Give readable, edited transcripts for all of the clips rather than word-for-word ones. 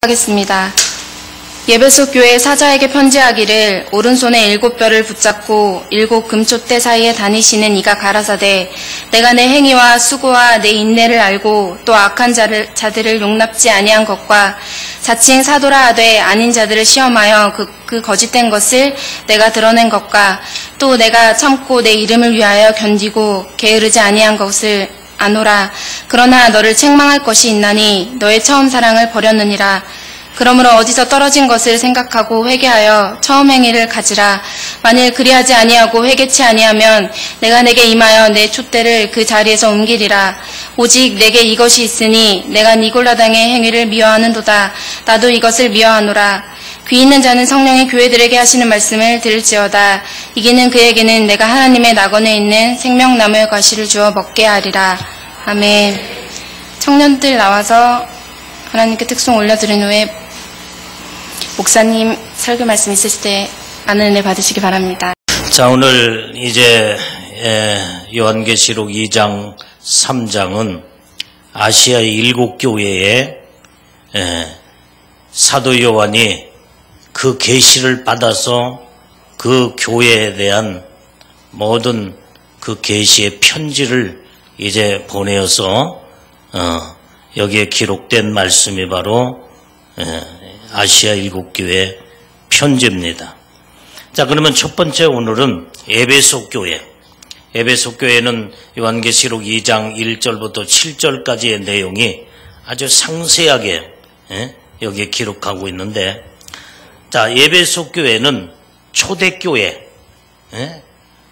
하겠습니다. 예배소 교회 사자에게 편지하기를 오른손에 7뼈를 붙잡고 7 금촛대 사이에 다니시는 이가 가라사대 내가 내 행위와 수고와 내 인내를 알고 또 악한 자들을 용납지 아니한 것과 자칭 사도라 하되 아닌 자들을 시험하여 그 거짓된 것을 내가 드러낸 것과 또 내가 참고 내 이름을 위하여 견디고 게으르지 아니한 것을 아노라. 그러나 너를 책망할 것이 있나니 너의 처음 사랑을 버렸느니라. 그러므로 어디서 떨어진 것을 생각하고 회개하여 처음 행위를 가지라. 만일 그리하지 아니하고 회개치 아니하면 내가 내게 임하여 내 촛대를 그 자리에서 옮기리라. 오직 내게 이것이 있으니 내가 니골라당의 행위를 미워하는도다. 나도 이것을 미워하노라. 귀 있는 자는 성령이 교회들에게 하시는 말씀을 들을지어다. 이기는 그에게는 내가 하나님의 낙원에 있는 생명나무의 과실을 주어 먹게 하리라. 아멘. 청년들 나와서 하나님께 특송 올려드린 후에 목사님 설교 말씀 있으실 때 많은 은혜 받으시기 바랍니다. 자, 오늘 이제 요한계시록 2장 3장은 아시아의 7교회에 사도 요한이 그 계시를 받아서 그 교회에 대한 모든 그 계시의 편지를 이제 보내어서 여기에 기록된 말씀이 바로 아시아 7교회 편지입니다. 자, 그러면 첫 번째 오늘은 에베소 교회. 에베소 교회는 요한계시록 2장 1절부터 7절까지의 내용이 아주 상세하게 여기에 기록하고 있는데, 자, 에베소 교회는 초대교회,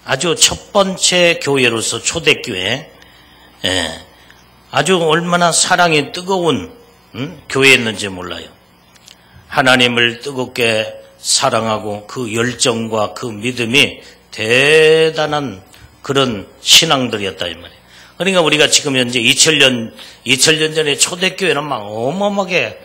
아주 첫 번째 교회로서 초대교회, 아주 얼마나 사랑이 뜨거운 교회였는지 몰라요. 하나님을 뜨겁게 사랑하고 그 열정과 그 믿음이 대단한 그런 신앙들이었다 이 말이에요. 그러니까 우리가 지금 현재 2000년 전에 초대교회는 막 어마어마하게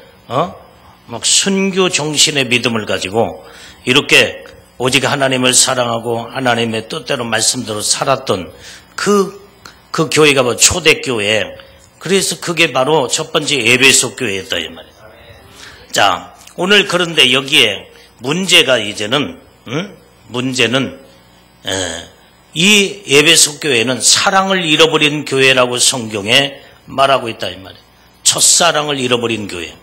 막 순교 정신의 믿음을 가지고 이렇게 오직 하나님을 사랑하고 하나님의 뜻대로 말씀대로 살았던 그 교회가 바로 초대교회. 그래서 그게 바로 첫 번째 에베소 교회였다 이 말이에요. 자, 오늘 그런데 여기에 문제가 이제는 문제는 이 에베소 교회는 사랑을 잃어버린 교회라고 성경에 말하고 있다 이 말이에요. 첫사랑을 잃어버린 교회.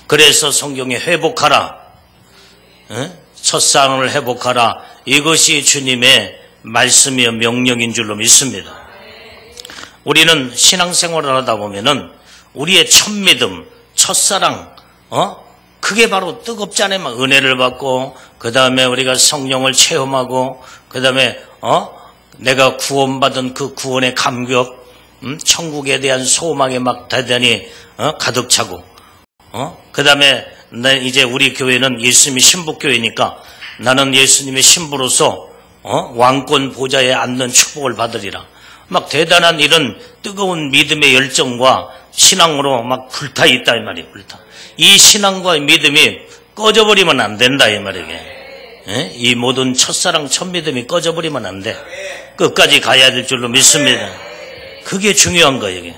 그래서 성경에 회복하라, 첫사랑을 회복하라, 이것이 주님의 말씀이요 명령인 줄로 믿습니다. 우리는 신앙생활을 하다 보면은 우리의 첫 믿음, 첫사랑, 그게 바로 뜨겁지 않아요? 막 은혜를 받고, 그 다음에 우리가 성령을 체험하고, 그 다음에, 내가 구원받은 그 구원의 감격, 천국에 대한 소망에 막 대단히, 가득 차고, 그 다음에, 이제 우리 교회는 예수님이 신부교회니까 나는 예수님의 신부로서, 왕권 보좌에 앉는 축복을 받으리라. 막 대단한 이런 뜨거운 믿음의 열정과 신앙으로 막 불타 있다 이 말이에요. 불타. 이 신앙과 믿음이 꺼져버리면 안 된다 이 말이에요. 이 모든 첫사랑 첫 믿음이 꺼져버리면 안 돼. 끝까지 가야 될 줄로 믿습니다. 그게 중요한 거예요. 이게.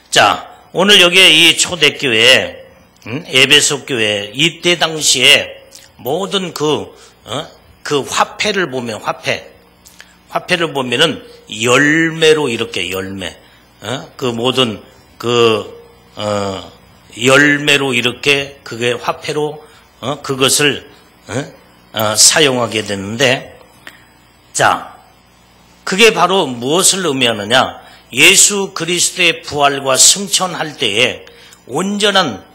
자, 오늘 여기에 이 초대교회, 에베소 교회 이때 당시에 모든 그 화폐를 보면 화폐를 보면은 열매로 이렇게 열매, 그 모든 열매로 이렇게 그게 화폐로 그것을 사용하게 되는데, 자, 그게 바로 무엇을 의미하느냐? 예수 그리스도의 부활과 승천할 때에 온전한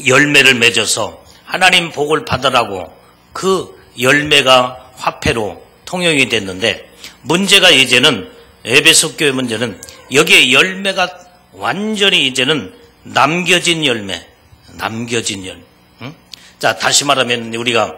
열매를 맺어서 하나님 복을 받으라고 그 열매가 화폐로 통용이 됐는데, 문제가 이제는 에베소 교회 문제는 여기에 열매가 완전히 이제는 남겨진 열매. 자, 다시 말하면 우리가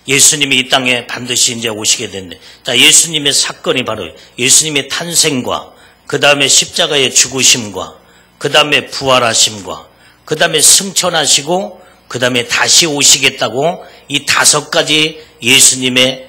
예수님이 이 땅에 반드시 이제 오시게 됐는데, 자, 예수님의 사건이 바로 예수님의 탄생과 그 다음에 십자가의 죽으심과 그 다음에 부활하심과 그 다음에 승천하시고 그 다음에 다시 오시겠다고 이 5가지 예수님의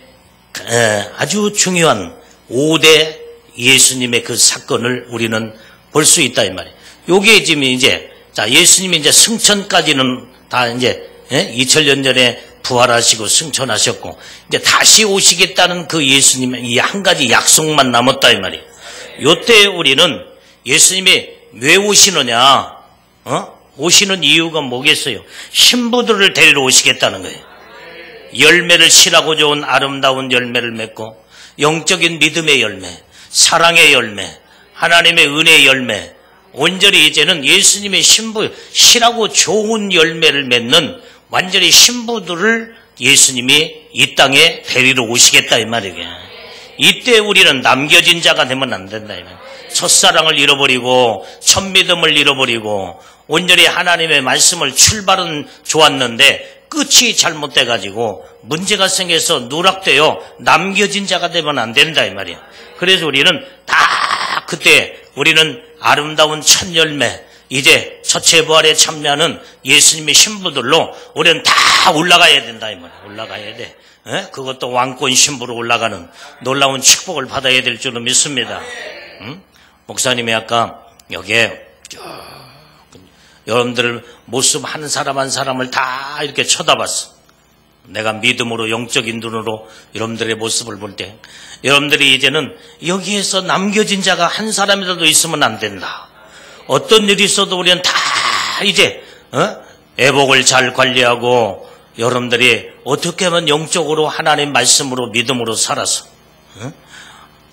아주 중요한 5대 예수님의 그 사건을 우리는 볼 수 있다 이 말이에요. 요게 지금 이제, 자, 예수님이 이제 승천까지는 다 이제, 2000년 전에 부활하시고 승천하셨고, 이제 다시 오시겠다는 그 예수님의 이 한 가지 약속만 남았다, 이 말이에요. 요때 우리는 예수님이 왜 오시느냐, 오시는 이유가 뭐겠어요? 신부들을 데리러 오시겠다는 거예요. 열매를 실하고 좋은 아름다운 열매를 맺고, 영적인 믿음의 열매, 사랑의 열매, 하나님의 은혜의 열매, 온전히 이제는 예수님의 신부, 실하고 좋은 열매를 맺는 완전히 신부들을 예수님이 이 땅에 데리러 오시겠다 이 말이에요. 이때 우리는 남겨진 자가 되면 안 된다 이 말이에요. 첫사랑을 잃어버리고 첫 믿음을 잃어버리고 온전히 하나님의 말씀을 출발은 좋았는데 끝이 잘못돼가지고 문제가 생겨서 누락되어 남겨진 자가 되면 안 된다 이 말이에요. 그래서 우리는 다 그때 우리는 아름다운 첫 열매, 이제 첫째 부활에 참여하는 예수님의 신부들로 우리는 다 올라가야 된다 이 말이에요. 올라가야 돼. 그것도 왕권 신부로 올라가는 놀라운 축복을 받아야 될 줄로 믿습니다. 목사님이 아까 여기에 여러분들 모습 한 사람 한 사람을 다 이렇게 쳐다봤어. 내가 믿음으로 영적인 눈으로 여러분들의 모습을 볼 때 여러분들이 이제는 여기에서 남겨진 자가 한 사람이라도 있으면 안 된다. 어떤 일이 있어도 우리는 다 이제 애복을 잘 관리하고 여러분들이 어떻게 하면 영적으로 하나님 말씀으로 믿음으로 살아서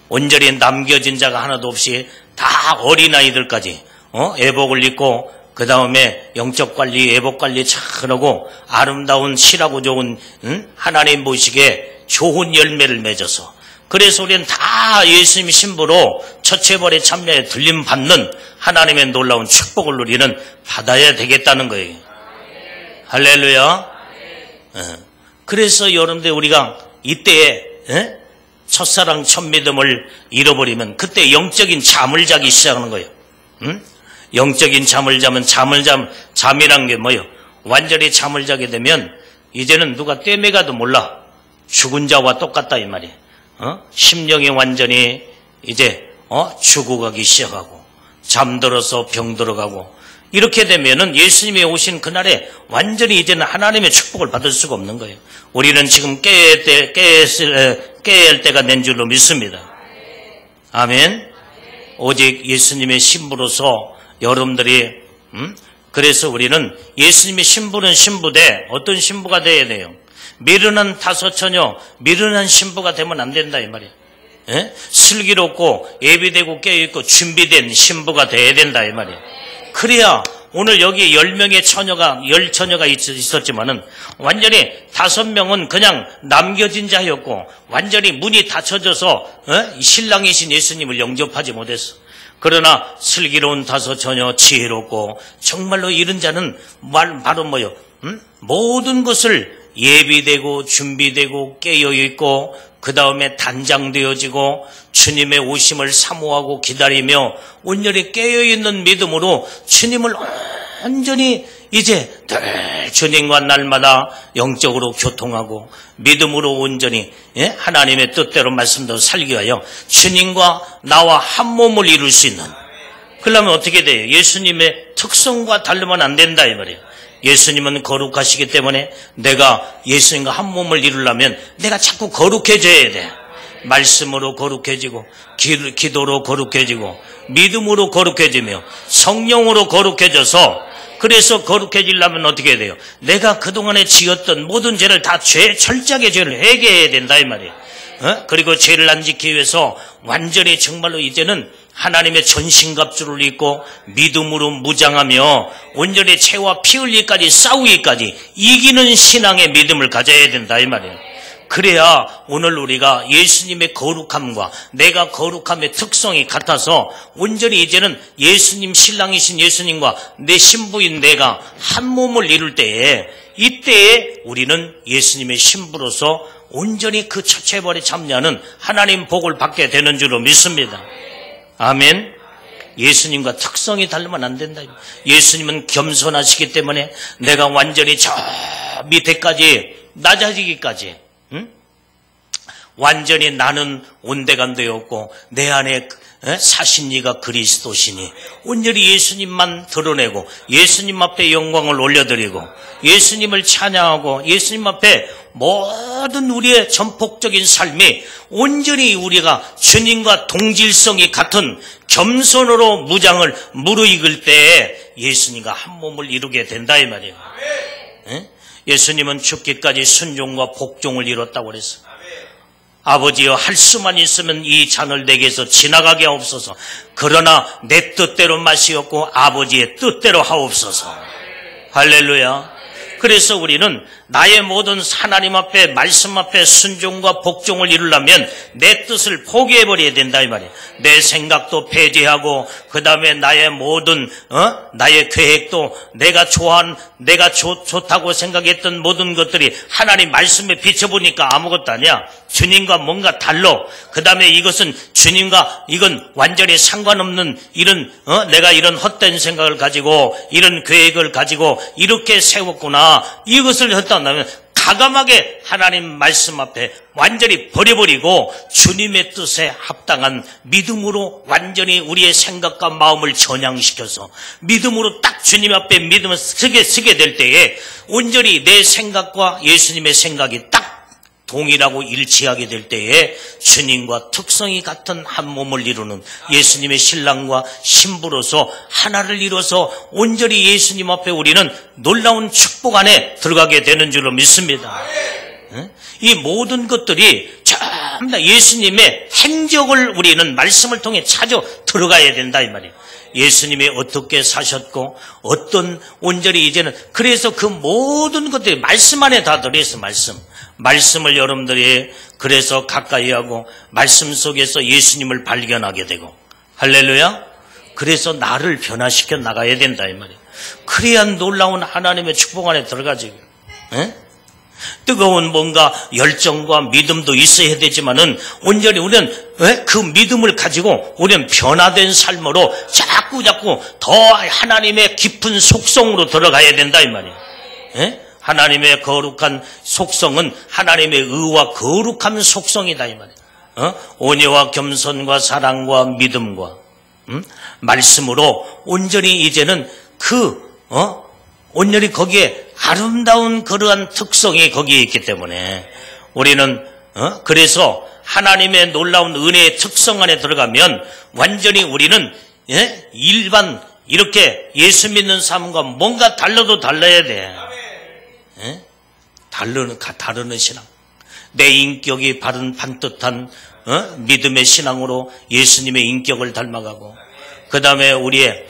온전히 남겨진 자가 하나도 없이 다 어린아이들까지 애복을 입고 그 다음에 영적 관리, 애복 관리 잘하고 아름다운 실하고 좋은 하나님 보시기에 좋은 열매를 맺어서 그래서 우리는 다 예수님 신부로 첫째 부활의 참여에 들림 받는 하나님의 놀라운 축복을 우리는 받아야 되겠다는 거예요. 할렐루야. 그래서 여러분들 우리가 이때에 첫사랑 첫 믿음을 잃어버리면 그때 영적인 잠을 자기 시작하는 거예요. 영적인 잠을 자면 잠이란 게 뭐예요? 완전히 잠을 자게 되면 이제는 누가 떼매가도 몰라. 죽은 자와 똑같다 이 말이에요. 심령이 완전히 이제 죽어가기 시작하고 잠들어서 병들어가고 이렇게 되면은 예수님이 오신 그날에 완전히 이제는 하나님의 축복을 받을 수가 없는 거예요. 우리는 지금 깨야 할 때가 된 줄로 믿습니다. 아멘. 오직 예수님의 신부로서 여러분들이 그래서 우리는 예수님의 신부는 신부되 어떤 신부가 되어야 돼요? 미련한 다섯 처녀, 미련한 신부가 되면 안 된다 이 말이에요. 슬기롭고 예비되고 깨어있고 준비된 신부가 되어야 된다 이 말이에요. 그래야 오늘 여기 10명의 처녀가 10처녀가 있었지만은 완전히 5명은 그냥 남겨진 자였고 완전히 문이 닫혀져서 신랑이신 예수님을 영접하지 못했어. 그러나 슬기로운 5처녀 지혜롭고 정말로 이런 자는 바로 뭐요? 모든 것을 예비되고 준비되고 깨어있고 그 다음에 단장되어지고 주님의 오심을 사모하고 기다리며 온전히 깨어있는 믿음으로 주님을 온전히 이제 늘 주님과 날마다 영적으로 교통하고 믿음으로 온전히 하나님의 뜻대로 말씀대로 살기 위하여 주님과 나와 한 몸을 이룰 수 있는 그러면 어떻게 돼요? 예수님의 특성과 다르면 안 된다 이 말이에요. 예수님은 거룩하시기 때문에 내가 예수님과 한 몸을 이루려면 내가 자꾸 거룩해져야 돼. 말씀으로 거룩해지고 기도로 거룩해지고 믿음으로 거룩해지며 성령으로 거룩해져서 그래서 거룩해지려면 어떻게 해야 돼요? 내가 그동안에 지었던 모든 죄를 다 철저하게 죄를 회개해야 된다 이 말이에요. 그리고 죄를 안 지키기 위해서 완전히 정말로 이제는 하나님의 전신갑주를 입고 믿음으로 무장하며 온전히 죄와 피 흘리기까지 싸우기까지 이기는 신앙의 믿음을 가져야 된다 이 말이에요. 그래야 오늘 우리가 예수님의 거룩함과 내가 거룩함의 특성이 같아서 온전히 이제는 예수님 신랑이신 예수님과 내 신부인 내가 한 몸을 이룰 때에 이때에 우리는 예수님의 신부로서 온전히 그 첫째 부활에 참여하는 하나님 복을 받게 되는 줄로 믿습니다. 아멘. 예수님과 특성이 다르면 안 된다. 예수님은 겸손하시기 때문에 내가 완전히 저 밑에까지 낮아지기까지 완전히 나는 온데간데 없고 내 안에 사신 이가 그리스도시니 온전히 예수님만 드러내고 예수님 앞에 영광을 올려드리고 예수님을 찬양하고 예수님 앞에 모든 우리의 전폭적인 삶이 온전히 우리가 주님과 동질성이 같은 겸손으로 무장을 무르익을 때에 예수님과 한 몸을 이루게 된다 이 말이에요. 예수님은 죽기까지 순종과 복종을 이뤘다고 그랬어요. 아버지여 할 수만 있으면 이 잔을 내게서 지나가게 하옵소서. 그러나 내 뜻대로 마시옵고 아버지의 뜻대로 하옵소서. 할렐루야. 그래서 우리는 나의 모든 하나님 앞에 말씀 앞에 순종과 복종을 이루려면 내 뜻을 포기해버려야 된다 이 말이에요. 내 생각도 폐지하고 그 다음에 나의 모든 나의 계획도 내가 좋다고 생각했던 모든 것들이 하나님 말씀에 비춰보니까 아무것도 아니야. 주님과 뭔가 달라. 그 다음에 이것은 주님과 이건 완전히 상관없는 이런 내가 이런 헛된 생각을 가지고 이런 계획을 가지고 이렇게 세웠구나. 이것을 했다면 가감하게 하나님 말씀 앞에 완전히 버려버리고 주님의 뜻에 합당한 믿음으로 완전히 우리의 생각과 마음을 전향시켜서 믿음으로 딱 주님 앞에 믿음을 쓰게 될 때에 온전히 내 생각과 예수님의 생각이 딱 동일하고 일치하게 될 때에 주님과 특성이 같은 한 몸을 이루는 예수님의 신랑과 신부로서 하나를 이뤄서 온전히 예수님 앞에 우리는 놀라운 축복 안에 들어가게 되는 줄로 믿습니다. 이 모든 것들이 전부 다 예수님의 행적을 우리는 말씀을 통해 찾아 들어가야 된다 이 말이에요. 예수님이 어떻게 사셨고 어떤 온전히 이제는 그래서 그 모든 것들이 말씀 안에 다 들어있어. 말씀을 여러분들이 그래서 가까이 하고 말씀 속에서 예수님을 발견하게 되고 할렐루야. 그래서 나를 변화시켜 나가야 된다 이 말이에요. 그래야 놀라운 하나님의 축복 안에 들어가지. 뜨거운 뭔가 열정과 믿음도 있어야 되지만은 온전히 우리는 그 믿음을 가지고 우리는 변화된 삶으로 자꾸 더 하나님의 깊은 속성으로 들어가야 된다 이 말이에요. 하나님의 거룩한 속성은 하나님의 의와 거룩한 속성이다 이 말이에요. 온유와 겸손과 사랑과 믿음과 말씀으로 온전히 이제는 온전히 거기에 아름다운 그러한 특성이 거기에 있기 때문에 우리는 그래서 하나님의 놀라운 은혜의 특성 안에 들어가면 완전히 우리는 일반 이렇게 예수 믿는 사람과 뭔가 달라도 달라야 돼. 다르는 신앙. 내 인격이 반듯한 믿음의 신앙으로 예수님의 인격을 닮아가고 그 다음에 우리의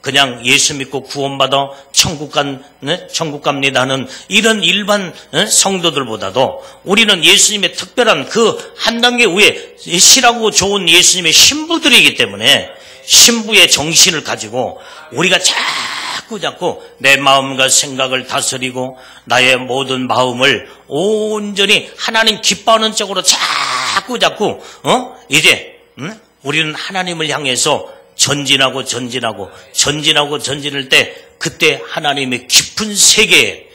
그냥 예수 믿고 구원받아 천국 갑니다 하는 이런 일반 성도들보다도 우리는 예수님의 특별한 그 한 단계 위에 실하고 좋은 예수님의 신부들이기 때문에 신부의 정신을 가지고 우리가 자꾸 내 마음과 생각을 다스리고 나의 모든 마음을 온전히 하나님 기뻐하는 쪽으로 자꾸 이제 우리는 하나님을 향해서 전진할 때 그때 하나님의 깊은 세계,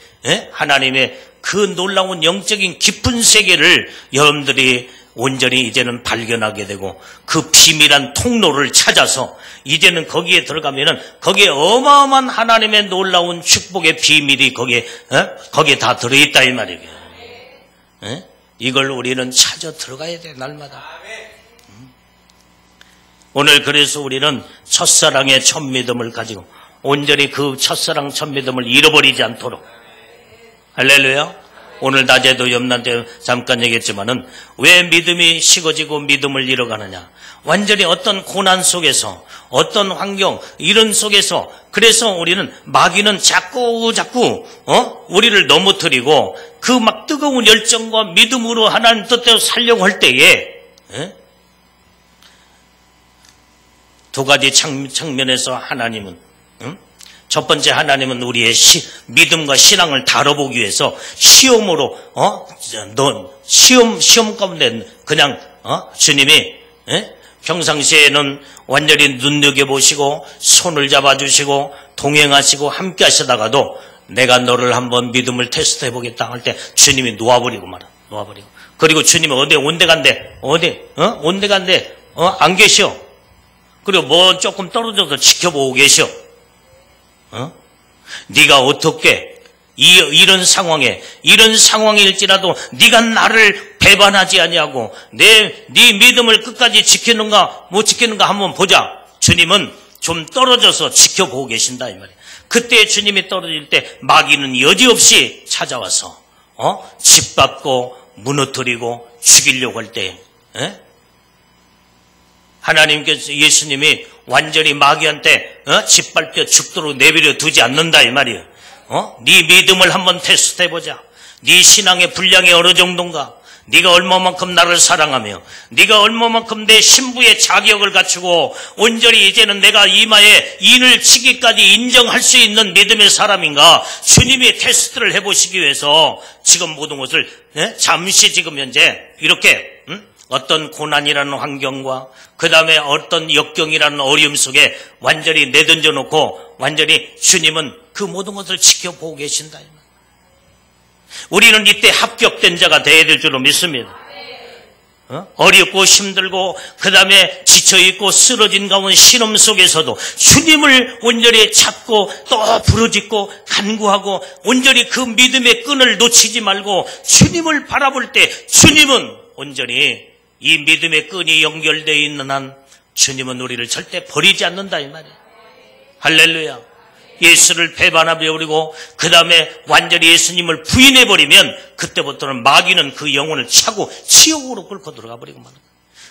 하나님의 그 놀라운 영적인 깊은 세계를 여러분들이 온전히 이제는 발견하게 되고 그 비밀한 통로를 찾아서 이제는 거기에 들어가면은 거기에 어마어마한 하나님의 놀라운 축복의 비밀이 거기에 다 들어있다 이 말이에요. 이걸 우리는 찾아 들어가야 돼 날마다. 오늘 그래서 우리는 첫사랑의 첫 믿음을 가지고 온전히 그 첫사랑 첫 믿음을 잃어버리지 않도록 할렐루야. 오늘 낮에도 염난때 잠깐 얘기했지만은 왜 믿음이 식어지고 믿음을 잃어가느냐. 완전히 어떤 고난 속에서 어떤 환경 이런 속에서 그래서 우리는 마귀는 자꾸 우리를 넘어뜨리고 그 막 뜨거운 열정과 믿음으로 하나님 뜻대로 살려고 할 때에 두 가지 측면에서 하나님은 첫 번째 하나님은 우리의 믿음과 신앙을 다뤄보기 위해서 시험으로 시험 가운데 그냥 주님이 평상시에는 완전히 눈여겨보시고 손을 잡아주시고 동행하시고 함께 하시다가도 내가 너를 한번 믿음을 테스트해 보겠다 할 때 주님이 놓아버리고 그리고 주님이 온데 간데 안 계셔. 그리고 뭐 조금 떨어져서 지켜보고 계셔. 네가 어떻게 이런 상황일지라도 네가 나를 배반하지 아니하고 네 믿음을 끝까지 지키는가 못 지키는가 한번 보자. 주님은 좀 떨어져서 지켜보고 계신다 이 말이에요. 그때 주님이 떨어질 때 마귀는 여지없이 찾아와서 짓밟고 무너뜨리고 죽이려고 할 때 하나님께서 예수님이 완전히 마귀한테 짓밟혀 죽도록 내버려 두지 않는다 이 말이에요. 네 믿음을 한번 테스트해보자. 네 신앙의 분량이 어느 정도인가? 네가 얼마만큼 나를 사랑하며 네가 얼마만큼 내 신부의 자격을 갖추고 온전히 이제는 내가 이마에 인을 치기까지 인정할 수 있는 믿음의 사람인가? 주님이 테스트를 해보시기 위해서 지금 모든 것을 잠시 지금 현재 이렇게 어떤 고난이라는 환경과 그 다음에 어떤 역경이라는 어려움 속에 완전히 내던져 놓고 완전히 주님은 그 모든 것을 지켜보고 계신다. 우리는 이때 합격된 자가 되어야 될 줄로 믿습니다. 어렵고 힘들고 그 다음에 지쳐있고 쓰러진 가운데 신음 속에서도 주님을 온전히 찾고 또 부르짖고 간구하고 온전히 그 믿음의 끈을 놓치지 말고 주님을 바라볼 때 주님은 온전히 이 믿음의 끈이 연결되어 있는 한 주님은 우리를 절대 버리지 않는다 이 말이에요. 할렐루야. 예수를 배반하며 버리고 그 다음에 완전히 예수님을 부인해버리면 그때부터는 마귀는 그 영혼을 차고 지옥으로 끌고 들어가 버리고 말이에요.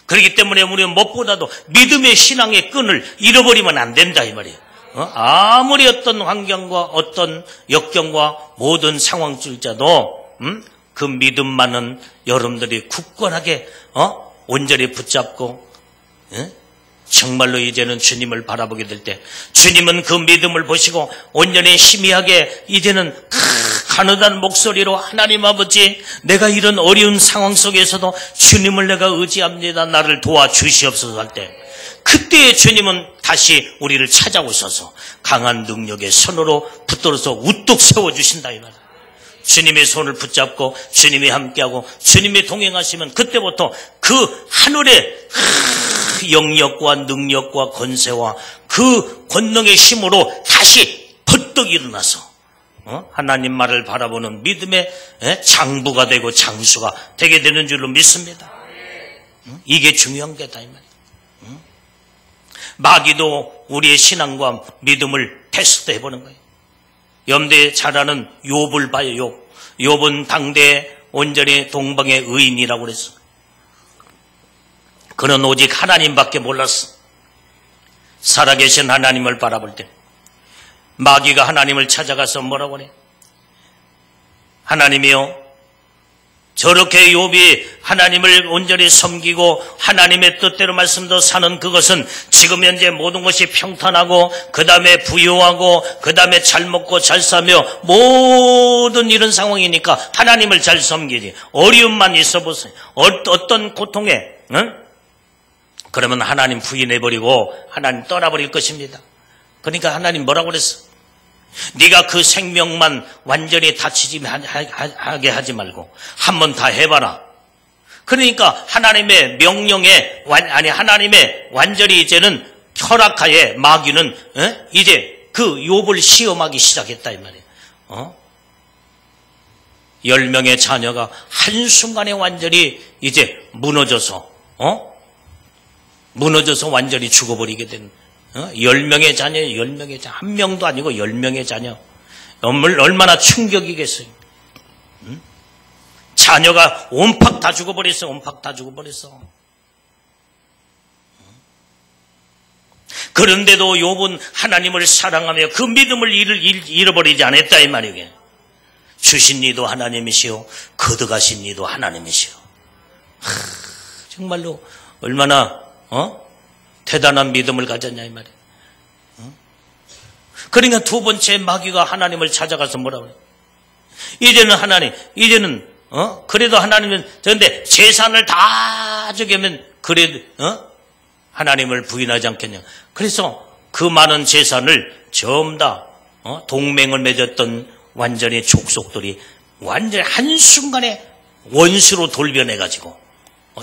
그렇기 때문에 우리는 무엇보다도 믿음의 신앙의 끈을 잃어버리면 안 된다 이 말이에요. 아무리 어떤 환경과 어떤 역경과 모든 상황줄자도 그 믿음만은 여러분들이 굳건하게 온전히 붙잡고 정말로 이제는 주님을 바라보게 될 때 주님은 그 믿음을 보시고 온전히 희미하게 이제는 가느다란 목소리로 하나님 아버지 내가 이런 어려운 상황 속에서도 주님을 내가 의지합니다. 나를 도와주시옵소서 할 때 그때 주님은 다시 우리를 찾아오셔서 강한 능력의 손으로 붙들어서 우뚝 세워주신다 이 말이에요. 주님의 손을 붙잡고 주님이 함께하고 주님이 동행하시면 그때부터 그 하늘의 영역과 능력과 권세와 그 권능의 힘으로 다시 벌떡 일어나서 하나님 말을 바라보는 믿음의 장부가 되고 장수가 되게 되는 줄로 믿습니다. 이게 중요한 게다 이 말이에요. 마귀도 우리의 신앙과 믿음을 테스트해보는 거예요. 염두에 잘 아는 욥을 봐요. 욥은 당대에 온전히 동방의 의인이라고 그랬어. 그는 오직 하나님밖에 몰랐어. 살아계신 하나님을 바라볼 때 마귀가 하나님을 찾아가서 뭐라고 그래? 하나님이요, 저렇게 욥이 하나님을 온전히 섬기고 하나님의 뜻대로 말씀도 사는 그것은 지금 현재 모든 것이 평탄하고 그 다음에 부유하고 그 다음에 잘 먹고 잘 사며 모든 이런 상황이니까 하나님을 잘 섬기지. 어려움만 있어 보세요. 어떤 고통에 그러면 하나님 부인해버리고 하나님 떠나버릴 것입니다. 그러니까 하나님 뭐라고 그랬어? 네가 그 생명만 완전히 다치지 하게 하지 말고 한번 다 해봐라. 그러니까 하나님의 명령에 하나님의 완전히 이제는 허락하에 마귀는 이제 그 욥을 시험하기 시작했다 이 말이에요. 10명의 자녀가 한순간에 완전히 이제 무너져서 완전히 죽어버리게 된 10명의 자녀, 10명의 자녀, 한 명도 아니고 10명의 자녀. 얼마나 충격이겠어요. 자녀가 온팍 다 죽어버렸어. 온팍 다 죽어버렸어. 그런데도 욥은 하나님을 사랑하며 그 믿음을 잃어버리지 않았다 이 말이에요. 주신 이도 하나님이시오, 거듭하신 이도 하나님이시오. 정말로 얼마나 대단한 믿음을 가졌냐 이 말이에요. 그러니까 두 번째 마귀가 하나님을 찾아가서 뭐라고 그래요? 이제는 그래도 하나님은 그런데 재산을 다 저기면 그래도 하나님을 부인하지 않겠냐. 그래서 그 많은 재산을 전부 다 동맹을 맺었던 완전히 족속들이 완전히 한순간에 원수로 돌변해가지고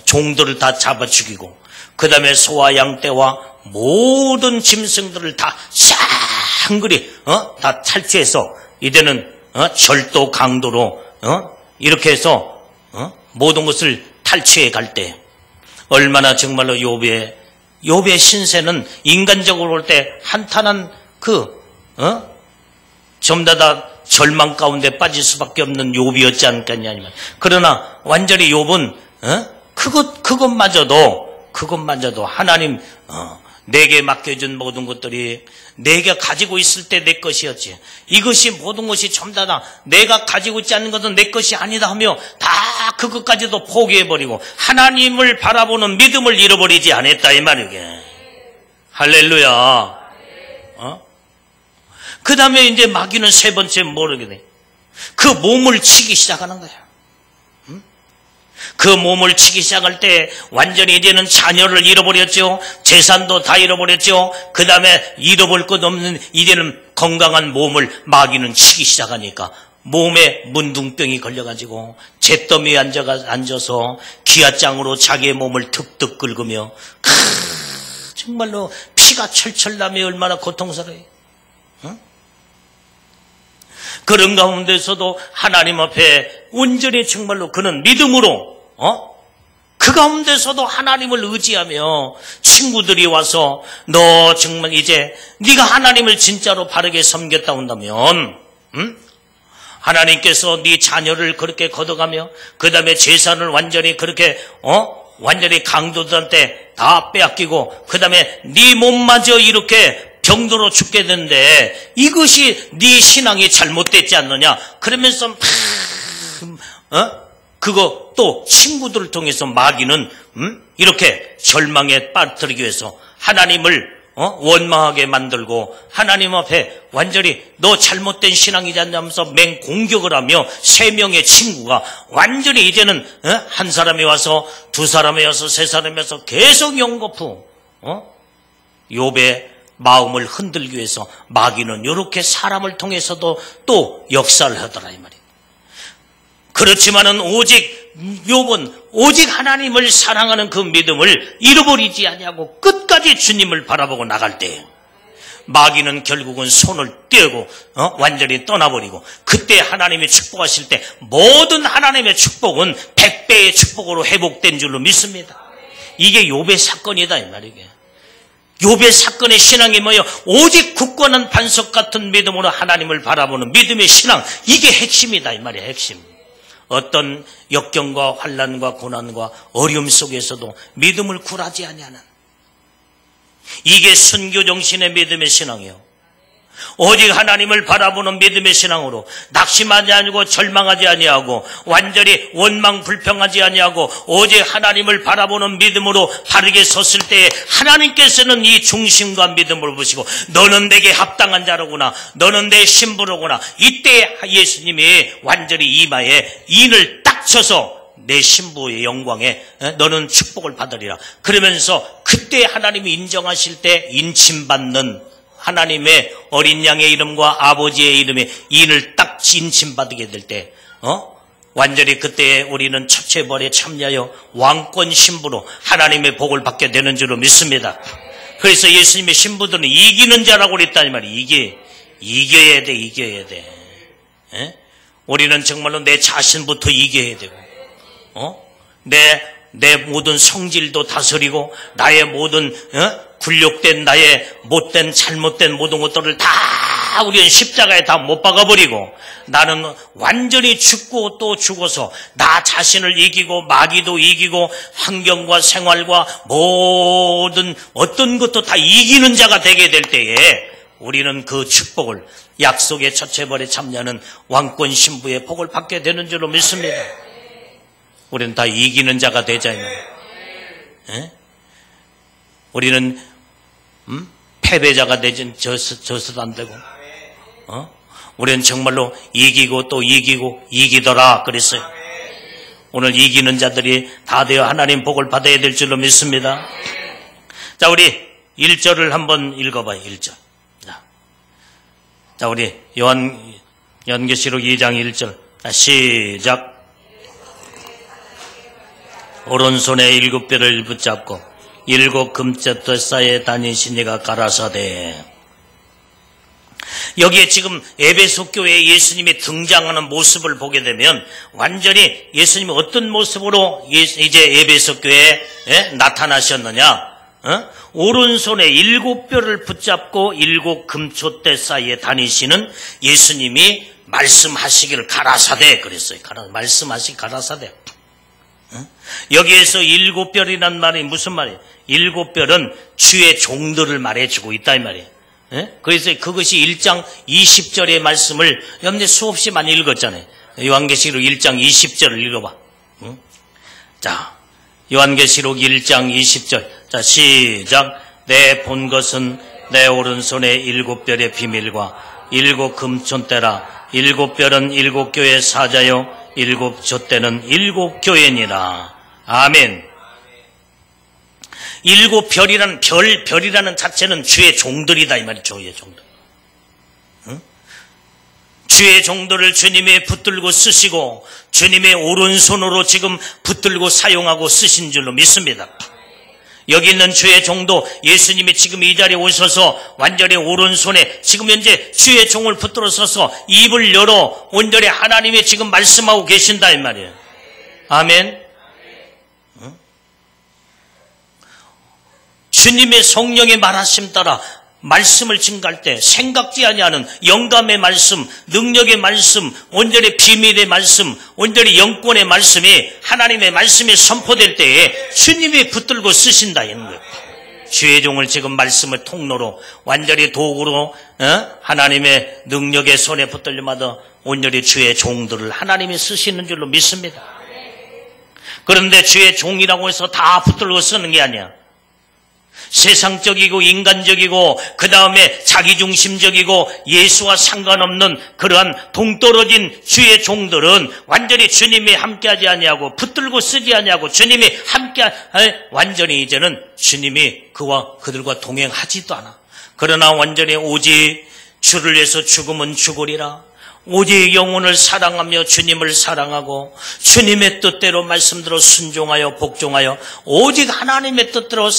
종들을 다 잡아 죽이고 그 다음에 소와 양떼와 모든 짐승들을 다 쌍그리 다 탈취해서 이제는 절도 강도로 이렇게 해서 모든 것을 탈취해 갈 때 얼마나 정말로 욥의 신세는 인간적으로 볼 때 한탄한 전부 다 절망 가운데 빠질 수밖에 없는 욥이었지 않겠냐. 그러나 완전히 욥은 그것마저도 하나님 내게 맡겨준 모든 것들이 내가 가지고 있을 때 내 것이었지. 이것이 모든 것이 전부 다 내가 가지고 있지 않는 것은 내 것이 아니다 하며 다 그것까지도 포기해버리고 하나님을 바라보는 믿음을 잃어버리지 않았다 이 말이게. 할렐루야. 그 다음에 이제 마귀는 세 번째 모르게 돼. 그 몸을 치기 시작하는 거야. 그 몸을 치기 시작할 때 완전히 이제는 자녀를 잃어버렸죠. 재산도 다 잃어버렸죠. 그 다음에 잃어볼 것 없는 이제는 건강한 몸을 마귀는 치기 시작하니까 몸에 문둥병이 걸려가지고 잿더미에 앉아서 기아장으로 자기의 몸을 득득 긁으며 정말로 피가 철철 나며 얼마나 고통스러워요. 그런 가운데서도 하나님 앞에 온전히 정말로 그는 믿음으로 그 가운데서도 하나님을 의지하며 친구들이 와서 너 정말 이제 네가 하나님을 진짜로 바르게 섬겼다 온다면 하나님께서 네 자녀를 그렇게 걷어가며 그 다음에 재산을 완전히 그렇게 완전히 강도들한테 다 빼앗기고 그 다음에 네 몸마저 이렇게 병도로 죽게 되는데 이것이 네 신앙이 잘못됐지 않느냐. 그러면서 그거 또 친구들을 통해서 마귀는 이렇게 절망에 빠뜨리기 위해서 하나님을 원망하게 만들고 하나님 앞에 완전히 너 잘못된 신앙이지 않냐면서 맹공격을 하며 세 명의 친구가 완전히 이제는 한 사람이 와서 두 사람이 와서 세 사람이 와서 계속 연거푸 욥의 마음을 흔들기 위해서 마귀는 이렇게 사람을 통해서도 또 역사를 하더라 이 말이에요. 그렇지만은 욥은 오직 하나님을 사랑하는 그 믿음을 잃어버리지 아니하고 끝까지 주님을 바라보고 나갈 때 마귀는 결국은 손을 떼고 완전히 떠나버리고 그때 하나님이 축복하실 때 모든 하나님의 축복은 100배의 축복으로 회복된 줄로 믿습니다. 이게 욥의 사건이다 이 말이에요. 욥의 사건의 신앙이 뭐예요? 오직 굳건한 반석 같은 믿음으로 하나님을 바라보는 믿음의 신앙, 이게 핵심이다 이 말이에요. 핵심. 어떤 역경과 환난과 고난과 어려움 속에서도 믿음을 굴하지 아니하는 이게 순교 정신의 믿음의 신앙이에요. 오직 하나님을 바라보는 믿음의 신앙으로 낙심하지 아니하고 절망하지 아니하고 완전히 원망불평하지 아니하고 오직 하나님을 바라보는 믿음으로 바르게 섰을 때에 하나님께서는 이 중심과 믿음을 보시고 너는 내게 합당한 자로구나, 너는 내 신부로구나. 이때 예수님이 완전히 이마에 인을 딱 쳐서 내 신부의 영광에 너는 축복을 받으리라. 그러면서 그때 하나님이 인정하실 때 인침받는 하나님의 어린 양의 이름과 아버지의 이름에 인을 딱 인침받게 될 때 완전히 그때 우리는 첫째벌에 참여하여 왕권 신부로 하나님의 복을 받게 되는 줄로 믿습니다. 그래서 예수님의 신부들은 이기는 자라고 그랬다 이 말이. 이겨야 돼. 우리는 정말로 내 자신부터 이겨야 되고 내 모든 성질도 다스리고 나의 모든 굴욕된 나의 못된 잘못된 모든 것들을 다 우리는 십자가에 다 못 박아버리고 나는 완전히 죽고 또 죽어서 나 자신을 이기고 마귀도 이기고 환경과 생활과 모든 어떤 것도 다 이기는 자가 되게 될 때에 우리는 그 축복을 약속의 첫째벌에 참여하는 왕권 신부의 복을 받게 되는 줄로 믿습니다. 우리는 다 이기는 자가 되자면 우리는 패배자가 되진 져서도 안 되고 우리는 정말로 이기고 또 이기고 이기더라 그랬어요. 오늘 이기는 자들이 다 되어 하나님 복을 받아야 될 줄로 믿습니다. 자, 우리 1절을 한번 읽어봐요. 1절. 자, 우리 요한계시록 2장 1절 시작. 오른손에 7뼈를 붙잡고 일곱 금쪽대 사이에 다니신 이가 가라사대. 여기에 지금 에베소 교회에 예수님이 등장하는 모습을 보게 되면 완전히 예수님이 어떤 모습으로 이제 에베소 교회에 나타나셨느냐? 오른손에 일곱 뼈를 붙잡고 일곱 금촛대 사이에 다니시는 예수님이 말씀하시기를 가라사대 그랬어요. 말씀하시기 가라사대. 여기에서 일곱 뼈이란 말이 무슨 말이에요? 일곱 뼈는 주의 종들을 말해주고 있다 이 말이에요. 그래서 그것이 1장 20절의 말씀을 여러분들 수없이 많이 읽었잖아요. 요한계시록 1장 20절을 읽어봐. 자, 요한계시록 1장 20절. 자, 시작. 내 본 것은 내 오른손에 일곱 뼈의 비밀과 일곱 금촛대라. 일곱 뼈는 일곱 교회 사자요 일곱 촛대는 일곱 교회니라. 아멘. 일곱 별이라는 자체는 주의 종들이다 이 말이죠. 주의 종들. 주의 종들을 주님이 붙들고 쓰시고 주님의 오른손으로 지금 붙들고 사용하고 쓰신 줄로 믿습니다. 여기 있는 주의 종도 예수님이 지금 이 자리에 오셔서 완전히 오른손에 지금 현재 주의 종을 붙들어 서서 입을 열어 온전히 하나님이 지금 말씀하고 계신다 이 말이에요. 아멘. 주님의 성령의 말하심 따라 말씀을 증가할 때 생각지 아니하는 영감의 말씀, 능력의 말씀, 온전히 비밀의 말씀, 온전히 영권의 말씀이 하나님의 말씀이 선포될 때에 주님이 붙들고 쓰신다 이런 거예요. 주의 종을 지금 말씀을 통로로 완전히 도구로 하나님의 능력의 손에 붙들려마다 온전히 주의 종들을 하나님이 쓰시는 줄로 믿습니다. 그런데 주의 종이라고 해서 다 붙들고 쓰는 게 아니야. 세상적이고 인간적이고 그 다음에 자기중심적이고 예수와 상관없는 그러한 동떨어진 주의 종들은 완전히 주님이 함께하지 아니하고 붙들고 쓰지 아니하고 주님이 함께 완전히 이제는 주님이 그들과 동행하지도 않아. 그러나 완전히 오직 주를 위해서 죽으면 죽으리라. 오직 영혼을 사랑하며 주님을 사랑하고 주님의 뜻대로 말씀대로 순종하여 복종하여 오직 하나님의 뜻대로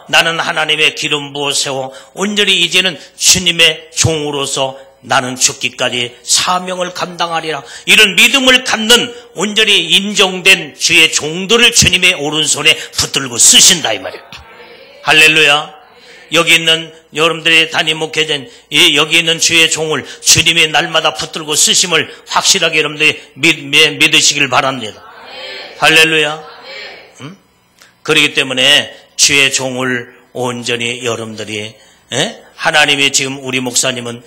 나는 하나님의 기름 부어 세워 온전히 이제는 주님의 종으로서 나는 죽기까지 사명을 감당하리라. 이런 믿음을 갖는 온전히 인정된 주의 종들을 주님의 오른손에 붙들고 쓰신다 이 말이에요. 할렐루야. 여기 있는 여러분들의 담임 목회자인 여기 있는 주의 종을 주님이 날마다 붙들고 쓰심을 확실하게 여러분들이 믿으시길 바랍니다. 할렐루야. 그렇기 때문에 주의 종을 온전히 여러분들이 하나님이 지금 우리 목사님은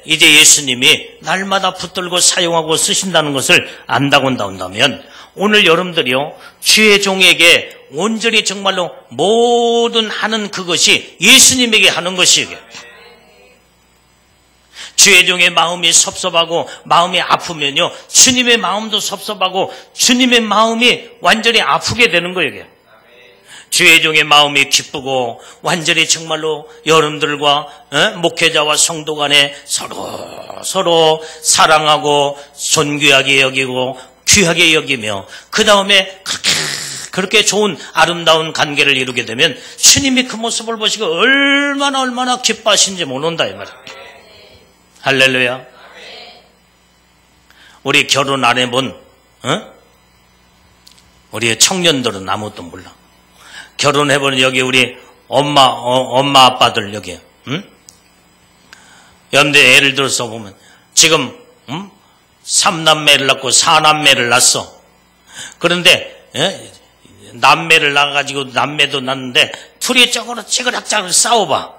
이제 예수님이 날마다 붙들고 사용하고 쓰신다는 것을 안다고 한다면 오늘 여러분들이요 주의 종에게 온전히 정말로 모든 하는 그것이 예수님에게 하는 것이에요. 주의 종의 마음이 섭섭하고 마음이 아프면요 주님의 마음도 섭섭하고 주님의 마음이 완전히 아프게 되는 거예요. 주의 종의 마음이 기쁘고 완전히 정말로 여러분들과 목회자와 성도 간에 서로 사랑하고 존귀하게 여기고 귀하게 여기며 그 다음에 그렇게 좋은 아름다운 관계를 이루게 되면 주님이 그 모습을 보시고 얼마나 기뻐하시는지 모른다 이 말이에요. 할렐루야. 우리 결혼 안 해본 우리 청년들은 아무것도 몰라. 결혼해보는 여기 우리 엄마 아빠들 여기 여러분들 예를 들어서 보면 지금 3남매를 낳고 4남매를 낳았어. 그런데 남매를 낳아가지고 남매도 낳는데 둘이 찌그락찌그락 싸워봐.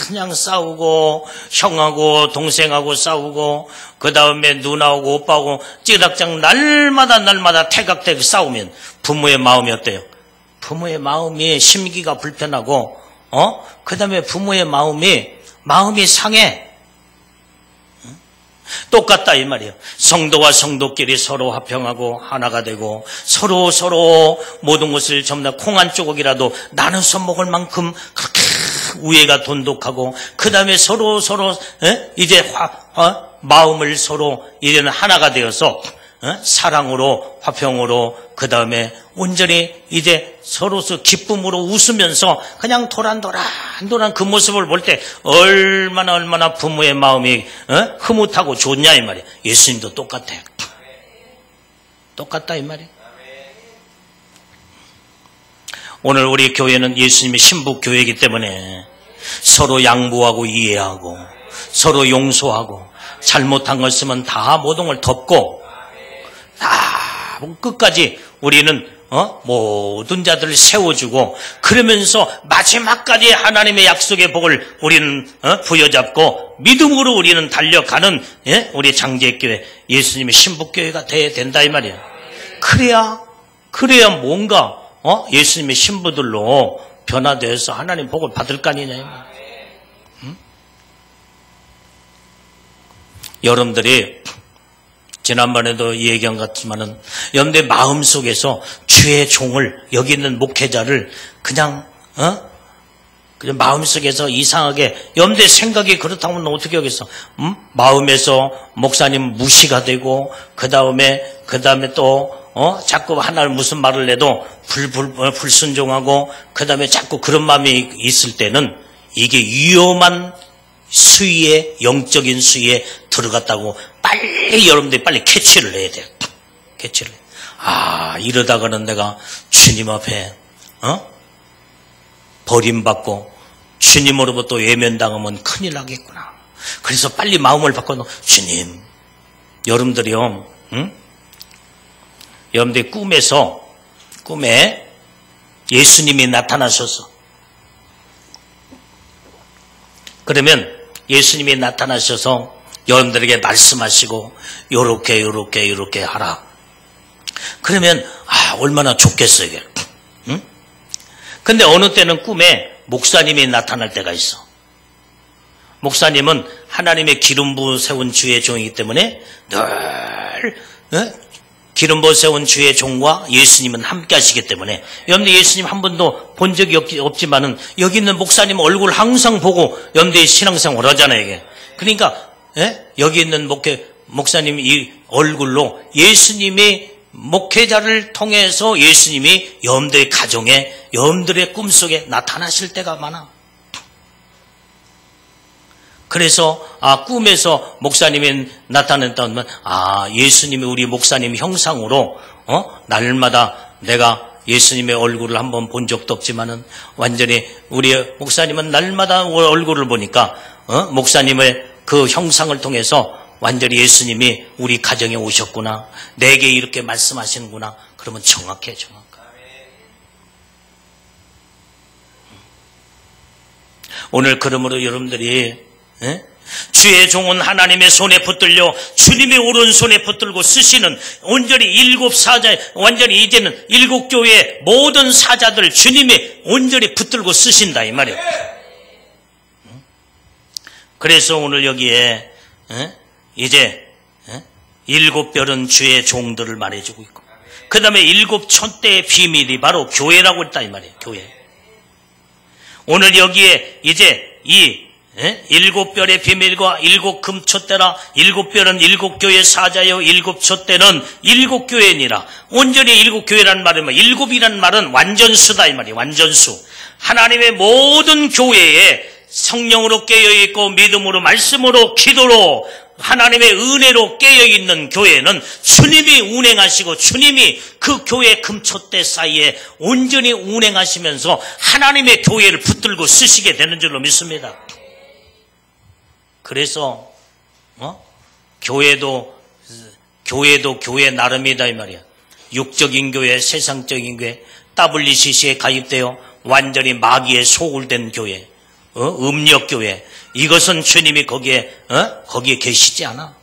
그냥 싸우고 형하고 동생하고 싸우고 그 다음에 누나하고 오빠하고 찌그락찌그락 날마다 태각태각 싸우면 부모의 마음이 어때요? 부모의 마음이 심기가 불편하고 그 다음에 부모의 마음이 상해. 똑같다 이 말이에요. 성도와 성도끼리 서로 화평하고 하나가 되고 서로 모든 것을 전부 다 콩 한 조각이라도 나눠서 먹을 만큼 그렇게 우애가 돈독하고 그 다음에 서로 이제 마음을 서로 이제는 하나가 되어서 사랑으로, 화평으로, 그 다음에 온전히 이제 서로서 기쁨으로 웃으면서 그냥 도란도란 그 모습을 볼 때 얼마나 부모의 마음이 흐뭇하고 좋냐 이 말이야. 예수님도 똑같아요. 똑같다 이 말이야. 오늘 우리 교회는 예수님의 신부교회이기 때문에 서로 양보하고 이해하고 서로 용서하고 잘못한 것 있으면 다 모든 걸 덮고 다 끝까지 우리는 모든 자들을 세워주고 그러면서 마지막까지 하나님의 약속의 복을 우리는 부여잡고 믿음으로 우리는 달려가는 우리 장제교회 예수님의 신부교회가 돼야 된다 이 말이야. 그래야 뭔가 예수님의 신부들로 변화되어서 하나님 복을 받을 거 아니냐. 응? 여러분들이 지난번에도 이 얘기한 것 같지만은 여러분들 마음속에서 주의 종을 여기 있는 목회자를 그냥 마음속에서 이상하게 여러분들 생각이 그렇다면 어떻게 하겠어? 마음에서 목사님 무시가 되고 그 다음에 또 자꾸 하나님 무슨 말을 해도 불순종하고 그 다음에 자꾸 그런 마음이 있을 때는 이게 위험한 수위에 영적인 수위에 들어갔다고 여러분들이 빨리 캐치를 해야 돼요. 캐치를. 이러다가는 내가 주님 앞에 버림받고 주님으로부터 외면당하면 큰일 나겠구나. 그래서 빨리 마음을 바꿔 주님, 여러분들이요, 여러분들이 꿈에 예수님이 나타나셔서 그러면 예수님이 나타나셔서 여러분들에게 말씀하시고 요렇게 하라. 그러면 얼마나 좋겠어요 이게. 응? 근데 어느 때는 꿈에 목사님이 나타날 때가 있어. 목사님은 하나님의 기름 부어 세운 주의 종이기 때문에 늘 기름 부어 세운 주의 종과 예수님은 함께 하시기 때문에 여러분들 예수님 한 번도 본 적이 없지만은 여기 있는 목사님 얼굴 항상 보고 여러분들이 신앙생활 하잖아요 이게. 그러니까 여기 있는 목사님 이 얼굴로 예수님이 목회자를 통해서 예수님이 여러분들의 가정에 여러분들의 꿈속에 나타나실 때가 많아. 그래서 꿈에서 목사님이 나타났다면 예수님이 우리 목사님 형상으로 날마다 내가 예수님의 얼굴을 한번 본 적도 없지만은 완전히 우리 목사님은 날마다 얼굴을 보니까 목사님의 그 형상을 통해서 완전히 예수님이 우리 가정에 오셨구나. 내게 이렇게 말씀하시는구나. 그러면 정확해. 오늘 그러므로 여러분들이 주의 종은 하나님의 손에 붙들려 주님의 오른손에 붙들고 쓰시는 온전히 7사자, 완전히 이제는 7교회의 모든 사자들 주님이 온전히 붙들고 쓰신다 이 말이에요. 그래서 오늘 여기에 이제 7별은 주의 종들을 말해주고 있고 그 다음에 7촛대의 비밀이 바로 교회라고 했다 이 말이에요. 교회. 오늘 여기에 이제 이 7별의 비밀과 7금촛대라 7별은 7교회 사자요 7촛대는 7교회니라. 온전히 7교회라는 말은 7이라는 말은 완전수다 이 말이에요. 완전수. 하나님의 모든 교회에 성령으로 깨어있고 믿음으로 말씀으로 기도로 하나님의 은혜로 깨어있는 교회는 주님이 운행하시고 주님이 그 교회 금촛대 사이에 온전히 운행하시면서 하나님의 교회를 붙들고 쓰시게 되는 줄로 믿습니다. 그래서 교회도 교회 나름이다 이 말이야. 육적인 교회, 세상적인 교회, WCC에 가입되어 완전히 마귀에 소굴된 교회, 음력교회, 이것은 주님이 거기에 계시지 않아.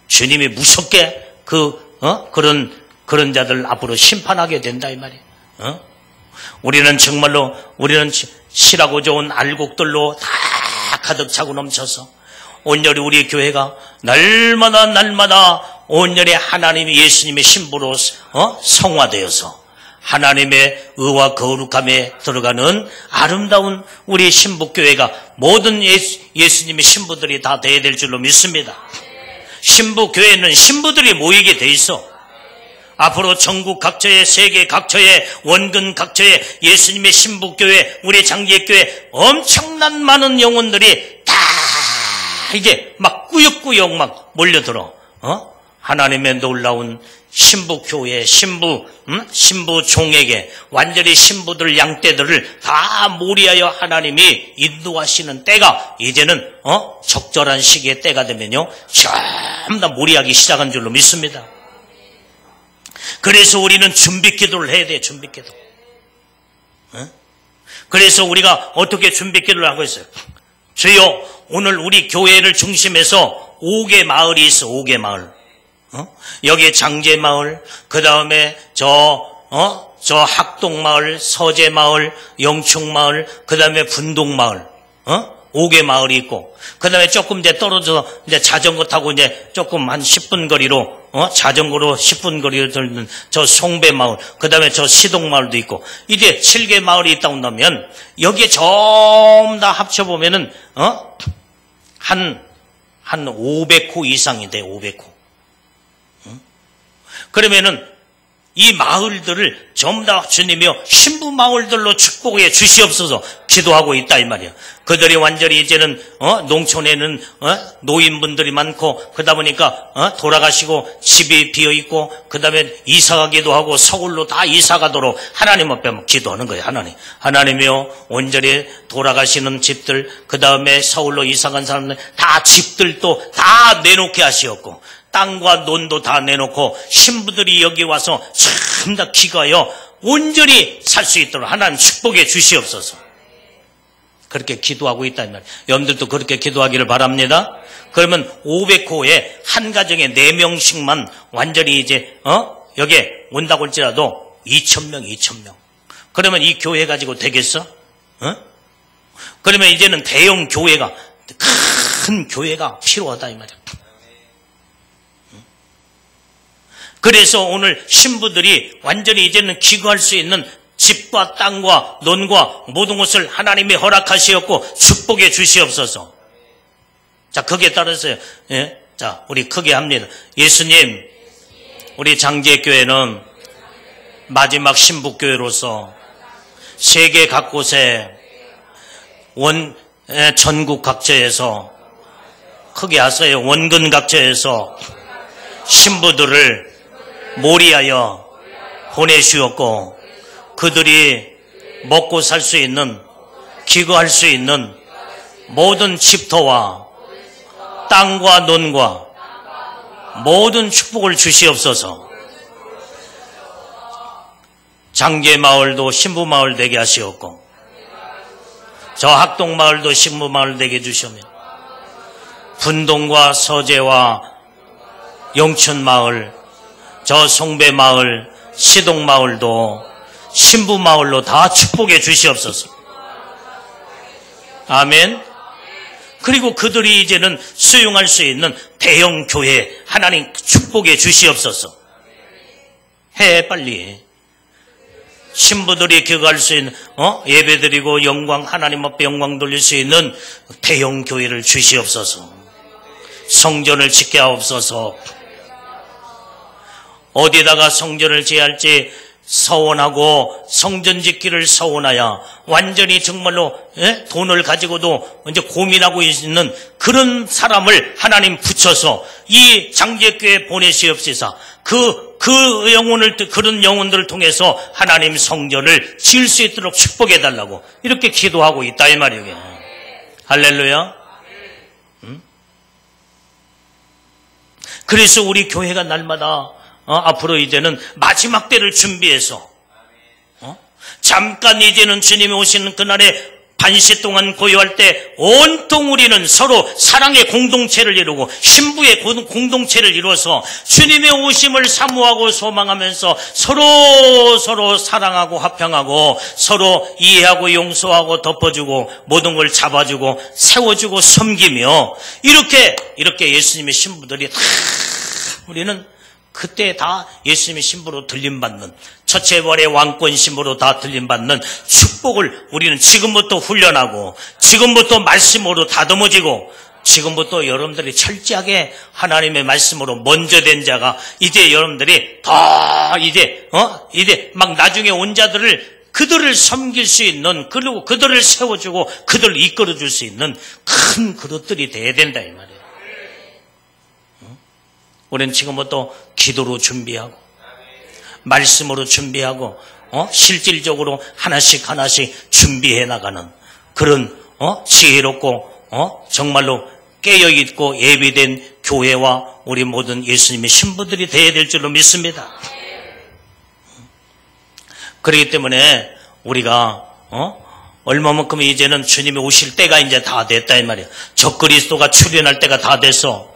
주님이 무섭게 그런 자들 앞으로 심판하게 된다 이 말이야. 우리는 정말로 우리는 실하고 좋은 알곡들로 다 가득 차고 넘쳐서 온전히 우리 교회가 날마다 온전히 하나님의 예수님의 신부로 성화되어서 하나님의 의와 거룩함에 들어가는 아름다운 우리 신부교회가 모든 예수님의 신부들이 다 되어야 될 줄로 믿습니다. 신부교회는 신부들이 모이게 돼 있어. 앞으로 전국 각처에, 세계 각처에, 원근 각처에 예수님의 신부교회, 우리 장제교회 엄청난 많은 영혼들이 다 이제 막 꾸역꾸역 막 몰려들어. 하나님의 놀라운 신부교회, 신부 종에게 완전히 신부들 양떼들을 다 몰이하여 하나님이 인도하시는 때가 이제는 적절한 시기의 때가 되면요 전부 다 몰이하기 시작한 줄로 믿습니다. 그래서 우리는 준비 기도를 해야 돼요. 준비 기도. 그래서 우리가 어떻게 준비 기도를 하고 있어요? 주여, 오늘 우리 교회를 중심해서 5개 마을이 있어. 5개 마을. 여기에 장제마을, 그 다음에 저 학동마을, 서제마을, 영축마을, 그 다음에 분동마을, 5개 마을이 있고, 그 다음에 조금 이제 떨어져서 이제 자전거 타고 이제 조금 한 10분 거리로, 자전거로 10분 거리로 들는 저 송배마을, 그 다음에 저 시동마을도 있고, 이제 7개 마을이 있다고 한다면, 여기에 전부 다 합쳐보면은, 한 500호 이상이 돼, 500호. 그러면은 이 마을들을 전부 다 주님이여 신부 마을들로 축복해 주시옵소서 기도하고 있다 이 말이야. 그들이 완전히 이제는 농촌에는 노인분들이 많고 그러다 보니까 돌아가시고 집이 비어 있고 그다음에 이사 가기도 하고 서울로 다 이사 가도록 하나님 앞에 기도하는 거예요. 하나님이여 온전히 돌아가시는 집들 그다음에 서울로 이사 간 사람들 다 집들도 다 내놓게 하시었고 땅과 논도 다 내놓고 신부들이 여기 와서 참 다 귀가하여 온전히 살 수 있도록 하나님 축복해 주시옵소서. 그렇게 기도하고 있다 이 말이에요. 여러분들도 그렇게 기도하기를 바랍니다. 그러면 500호에 한 가정에 4명씩만 완전히 이제 여기에 온다고 할지라도 2,000명. 그러면 이 교회 가지고 되겠어? 그러면 이제는 대형 교회가 큰 교회가 필요하다 이 말이야. 그래서 오늘 신부들이 완전히 이제는 기거할 수 있는 집과 땅과 논과 모든 것을 하나님이 허락하시었고 축복해 주시옵소서. 자, 거기에 따라서요. 예? 자, 우리 크게 합니다. 예수님, 우리 장제교회는 마지막 신부교회로서 세계 각곳에 전국 각처에서 크게 하세요. 원근 각처에서 신부들을 몰이하여 보내주었고 그들이 먹고 살 수 있는 기거할 수 있는 모든 집터와 땅과 논과 모든 축복을 주시옵소서. 장제마을도 신부마을 되게 하시옵고 저 학동마을도 신부마을 되게 해주시며 분동과 서제와 영춘마을 저 송배마을, 시동마을도 신부마을로 다 축복해 주시옵소서. 아멘. 그리고 그들이 이제는 수용할 수 있는 대형 교회 하나님 축복해 주시옵소서. 해 빨리. 신부들이 기거할 수 있는 예배드리고 영광 하나님 앞에 영광 돌릴 수 있는 대형 교회를 주시옵소서. 성전을 짓게 하옵소서. 어디다가 성전을 지을지 서원하고 성전 짓기를 서원하여 완전히 정말로 돈을 가지고도 이제 고민하고 있는 그런 사람을 하나님 붙여서 이 장제교회에 보내시옵소서. 그 영혼을 그런 영혼들을 통해서 하나님 성전을 지을 수 있도록 축복해 달라고 이렇게 기도하고 있다 이 말이에요. 할렐루야. 그래서 우리 교회가 날마다 앞으로 이제는 마지막 때를 준비해서 잠깐 이제는 주님이 오시는 그날에 반시 동안 고요할 때 온통 우리는 서로 사랑의 공동체를 이루고 신부의 공동체를 이루어서 주님의 오심을 사모하고 소망하면서 서로 사랑하고 화평하고 서로 이해하고 용서하고 덮어주고 모든 걸 잡아주고 세워주고 섬기며 이렇게 예수님의 신부들이 다 우리는 그때 다 예수님의 신부로 들림받는 첫째벌의 왕권 신부로 다 들림받는 축복을 우리는 지금부터 훈련하고 지금부터 말씀으로 다듬어지고 지금부터 여러분들이 철저하게 하나님의 말씀으로 먼저 된 자가 이제 여러분들이 더 이제 막 나중에 온 자들을 그들을 섬길 수 있는, 그리고 그들을 세워주고 그들을 이끌어줄 수 있는 큰 그릇들이 돼야 된다 이 말이에요. 우리는 지금부터 기도로 준비하고 말씀으로 준비하고 실질적으로 하나씩 준비해 나가는 그런 지혜롭고 정말로 깨어있고 예비된 교회와 우리 모든 예수님의 신부들이 되어야 될 줄로 믿습니다. 그렇기 때문에 우리가 얼마만큼 이제는 주님이 오실 때가 이제 다 됐다 이 말이에요. 적그리스도가 출현할 때가 다 됐어.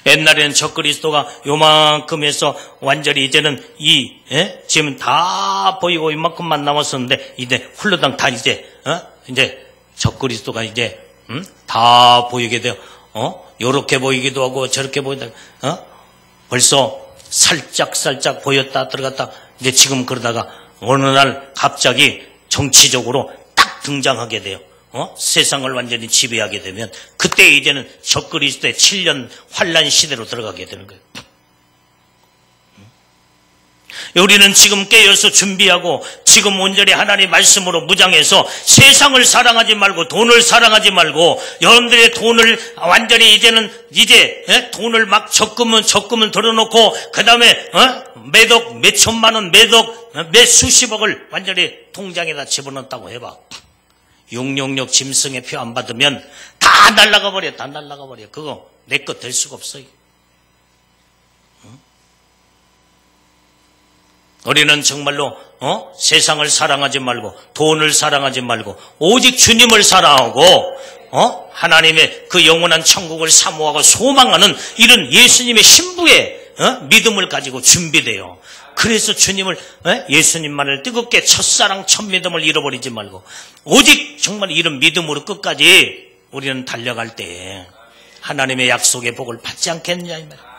옛날에는 적그리스도가 요만큼 해서 완전히 이제는 지금 다 보이고 이만큼만 남았었는데 이제 훌러당 다 이제 적그리스도가 이제 다 보이게 돼요. 요렇게 보이기도 하고 저렇게 보이다. 벌써 살짝 보였다 들어갔다. 이제 지금 그러다가 어느 날 갑자기 정치적으로 딱 등장하게 돼요. 세상을 완전히 지배하게 되면 그때 이제는 적그리스도의 7년 환란 시대로 들어가게 되는 거예요. 우리는 지금 깨어서 준비하고 지금 온전히 하나님 말씀으로 무장해서 세상을 사랑하지 말고 돈을 사랑하지 말고 여러분들의 돈을 완전히 이제 돈을 막 적금은 들어놓고 그 다음에 매덕 몇 천만 원 매덕 몇 수십억을 완전히 통장에다 집어넣었다고 해봐. 666 짐승의 표 안 받으면 다 날라가 버려. 그거 내 것 될 수가 없어요. 우리는 정말로 세상을 사랑하지 말고 돈을 사랑하지 말고 오직 주님을 사랑하고 하나님의 그 영원한 천국을 사모하고 소망하는 이런 예수님의 신부의 믿음을 가지고 준비돼요. 그래서 주님을 예수님만을 뜨겁게 첫사랑 첫믿음을 잃어버리지 말고 오직 정말 이런 믿음으로 끝까지 우리는 달려갈 때 하나님의 약속의 복을 받지 않겠느냐 이 말이에요.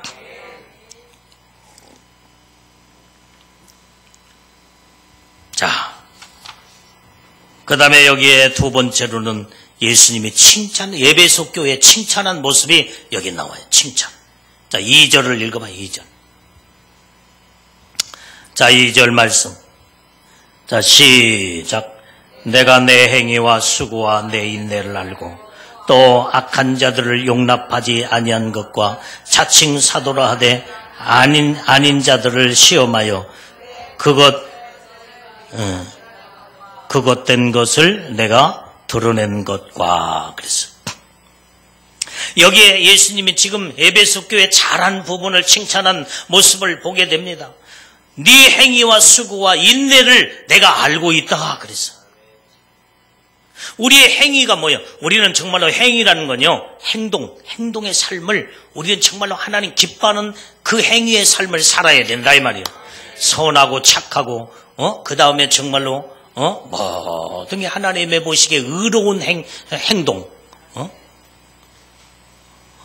자, 그 다음에 여기에 두 번째로는 예수님이 에베소 교회의 칭찬한 모습이 여기 나와요. 칭찬. 자, 2절을 읽어봐요. 2절. 자, 2절 말씀. 자, 시작. 내가 내 행위와 수고와 내 인내를 알고 또 악한 자들을 용납하지 아니한 것과 자칭 사도라 하되 아닌 자들을 시험하여 그것된 것을 내가 드러낸 것과 그랬어요. 여기에 예수님이 지금 에베소 교회 잘한 부분을 칭찬한 모습을 보게 됩니다. 네 행위와 수고와 인내를 내가 알고 있다 그랬어. 우리의 행위가 뭐예요? 우리는 정말로 행위라는 건요, 행동의 삶을 우리는 정말로 하나님 기뻐하는 그 행위의 삶을 살아야 된다 이 말이에요. 선하고 착하고 그 다음에 정말로 모든 게 하나님의 보시기에 의로운 행동,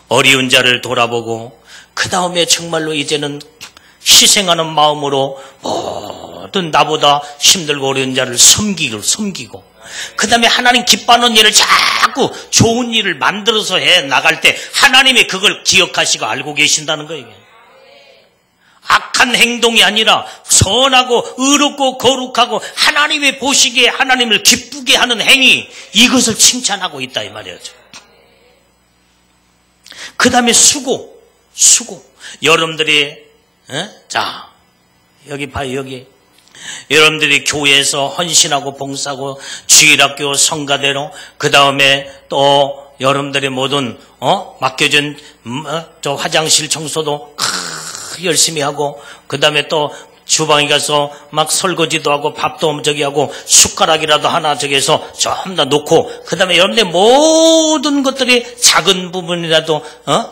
어려운 자를 돌아보고 그 다음에 정말로 이제는 희생하는 마음으로 모든 나보다 힘들고 어려운 자를 섬기고 그 다음에 하나님 기뻐하는 일을 자꾸 좋은 일을 만들어서 해 나갈 때 하나님이 그걸 기억하시고 알고 계신다는 거예요. 악한 행동이 아니라 선하고 의롭고 거룩하고 하나님이 보시기에 하나님을 기쁘게 하는 행위, 이것을 칭찬하고 있다 이 말이에요. 그 다음에 수고. 여러분들이 자 여기 봐요. 여기 여러분들이 교회에서 헌신하고 봉사하고 주일학교 성가대로 그 다음에 또 여러분들이 모든 맡겨진 저 화장실 청소도 열심히 하고 그 다음에 또 주방에 가서 막 설거지도 하고 밥도 저기 하고 숟가락이라도 하나 저기서 좀 더 놓고 그 다음에 여러분들 모든 것들이 작은 부분이라도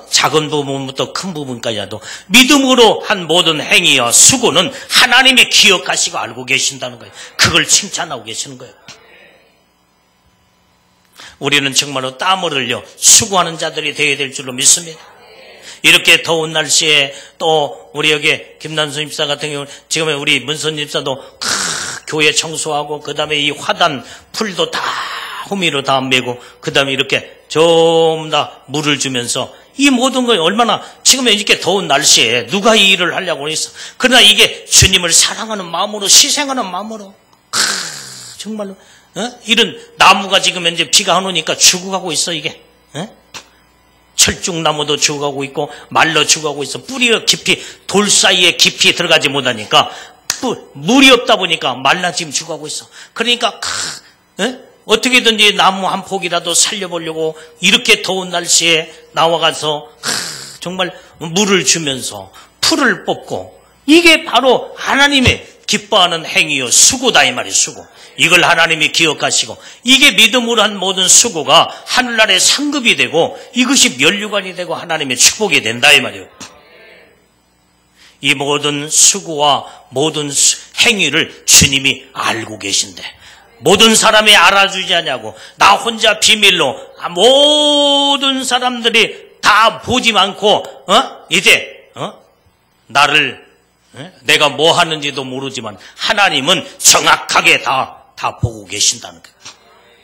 작은 부분부터 큰 부분까지라도 믿음으로 한 모든 행위와 수고는 하나님이 기억하시고 알고 계신다는 거예요. 그걸 칭찬하고 계시는 거예요. 우리는 정말로 땀을 흘려 수고하는 자들이 되어야 될 줄로 믿습니다. 이렇게 더운 날씨에 또 우리 여기 김난수 집사 같은 경우는 지금 우리 문선 집사도 교회 청소하고 그 다음에 이 화단 풀도 다 호미로 다 메고 그 다음에 이렇게 좀 다 물을 주면서 이 모든 거 얼마나 지금 이렇게 더운 날씨에 누가 이 일을 하려고 했어. 그러나 이게 주님을 사랑하는 마음으로 희생하는 마음으로 정말로 이런 나무가 지금 이제 비가 안 오니까 죽어가고 있어 이게. 철쭉나무도 죽어가고 있고 말로 죽어가고 있어. 뿌리가 깊이 돌 사이에 깊이 들어가지 못하니까 물이 없다 보니까 말라 지금 죽어가고 있어. 그러니까 어떻게든지 나무 한 폭이라도 살려보려고 이렇게 더운 날씨에 나와가서 정말 물을 주면서 풀을 뽑고 이게 바로 하나님의 기뻐하는 행위요 수고다 이 말이에요. 수고. 이걸 하나님이 기억하시고 이게 믿음으로 한 모든 수고가 하늘나라의 상급이 되고 이것이 면류관이 되고 하나님의 축복이 된다 이 말이에요. 이 모든 수고와 모든 행위를 주님이 알고 계신데 모든 사람이 알아주지 않냐고 나 혼자 비밀로 모든 사람들이 다 보지 않고 이제 나를 내가 뭐 하는지도 모르지만 하나님은 정확하게 다 보고 계신다는 거예요.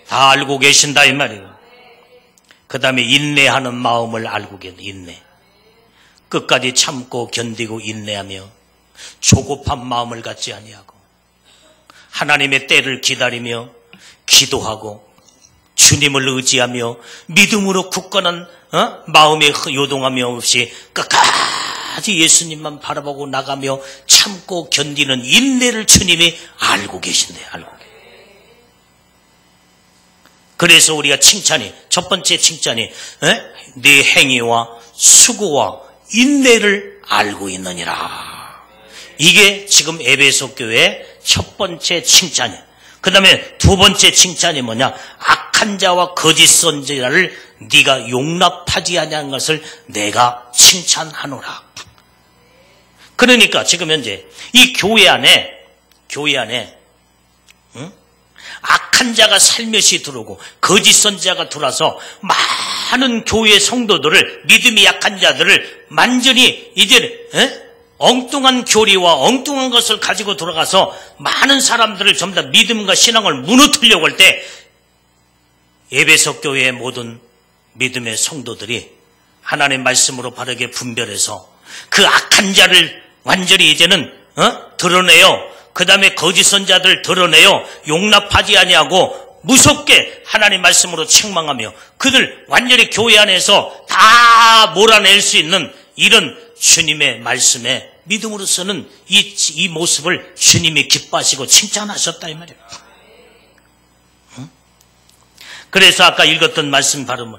다 알고 계신다 이 말이에요. 그 다음에 인내하는 마음을 알고 계신 인내. 끝까지 참고 견디고 인내하며 조급한 마음을 갖지 아니하고 하나님의 때를 기다리며 기도하고 주님을 의지하며 믿음으로 굳건한 마음에 요동함이 없이 끝까지 예수님만 바라보고 나가며 참고 견디는 인내를 주님이 알고 계신대요. 알고 계세요. 그래서 우리가 칭찬이 첫 번째 칭찬이 네 행위와 수고와 인내를 알고 있느니라. 이게 지금 에베소 교회의 첫 번째 칭찬이에요. 그 다음에 두 번째 칭찬이 뭐냐? 악한 자와 거짓 선지자를 네가 용납하지 아니하는 것을 내가 칭찬하노라. 그러니까 지금 현재 이 교회 안에 악한 자가 살며시 들어오고 거짓 선지자가 들어와서 많은 교회 성도들을 믿음이 약한 자들을 완전히 이제 엉뚱한 교리와 엉뚱한 것을 가지고 들어가서 많은 사람들을 전부 다 믿음과 신앙을 무너뜨리려고 할 때 에베소 교회의 모든 믿음의 성도들이 하나님의 말씀으로 바르게 분별해서 그 악한 자를 완전히 이제는 드러내요. 그 다음에 거짓 선자들 드러내요. 용납하지 아니하고 무섭게 하나님 말씀으로 책망하며 그들 완전히 교회 안에서 다 몰아낼 수 있는 이런 주님의 말씀에 믿음으로서는 이 모습을 주님이 기뻐하시고 칭찬하셨다 이 말이에요. 그래서 아까 읽었던 말씀 바로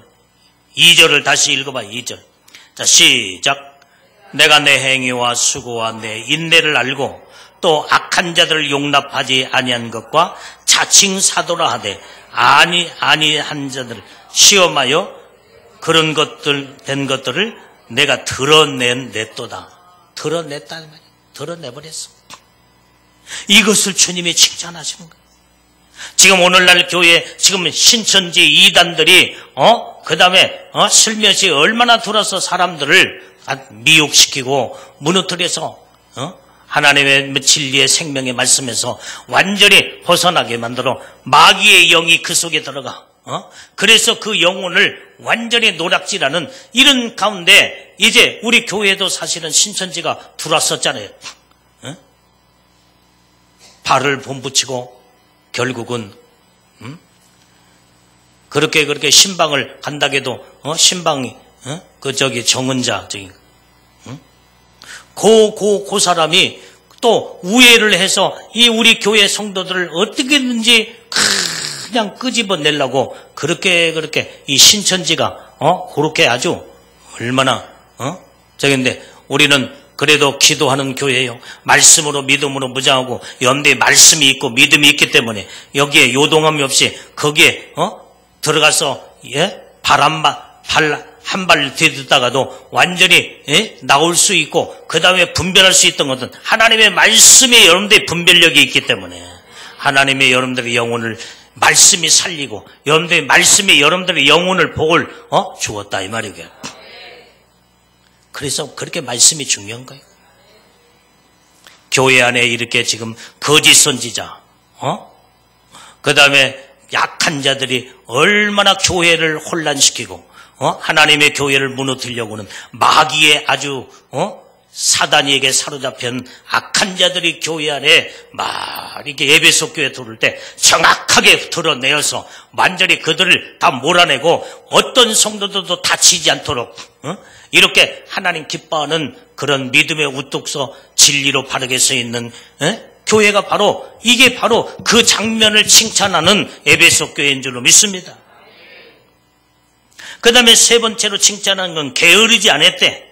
2절을 다시 읽어봐요. 2절. 자, 시작. 내가 내 행위와 수고와 내 인내를 알고 또 악한 자들을 용납하지 아니한 것과 자칭 사도라 하되 아니한 자들을 시험하여 그런 것들 된 것들을 내가 드러냈도다. 드러냈다 말이야. 드러내버렸어. 이것을 주님이 칭찬하시는 거예요. 지금 오늘날 교회 지금 신천지 이단들이 그 다음에 슬며시 얼마나 들어서 사람들을 미혹시키고 무너뜨려서 하나님의 진리의 생명의 말씀에서 완전히 벗어나게 만들어 마귀의 영이 그 속에 들어가 그래서 그 영혼을 완전히 노략질하는 이런 가운데 이제 우리 교회도 사실은 신천지가 들어왔었잖아요. 발을 본붙이고 결국은 그렇게 신방을 간다게도 신방이 정은자 그 사람이 또 우애를 해서 이 우리 교회 성도들을 어떻게든지 그냥 끄집어내려고 그렇게 이 신천지가 그렇게 아주 얼마나 저긴데 우리는 그래도 기도하는 교회예요. 말씀으로 믿음으로 무장하고 염두에 말씀이 있고 믿음이 있기 때문에 여기에 요동함이 없이 거기에 들어가서 한 발 뒤듣다가도 완전히 나올 수 있고 그 다음에 분별할 수 있던 것은 하나님의 말씀에 여러분들의 분별력이 있기 때문에 하나님의 여러분들의 영혼을 말씀이 살리고 여러분들의 말씀에 여러분들의 영혼을 복을 주었다 이 말이에요. 그래서 그렇게 말씀이 중요한 거예요. 교회 안에 이렇게 지금 거짓 선지자 그 다음에 약한 자들이 얼마나 교회를 혼란시키고 하나님의 교회를 무너뜨리려고 하는 마귀의 아주 사단에게 사로잡힌 악한 자들이 교회 안에 막 이렇게 에베소 교회 들어올 때 정확하게 드러내어서 완전히 그들을 다 몰아내고 어떤 성도들도 다치지 않도록 이렇게 하나님 기뻐하는 그런 믿음의 우뚝서 진리로 바르게 서 있는 교회가 바로 이게 바로 그 장면을 칭찬하는 에베소 교회인 줄로 믿습니다. 그 다음에 세 번째로 칭찬하는 건 게으르지 않았대.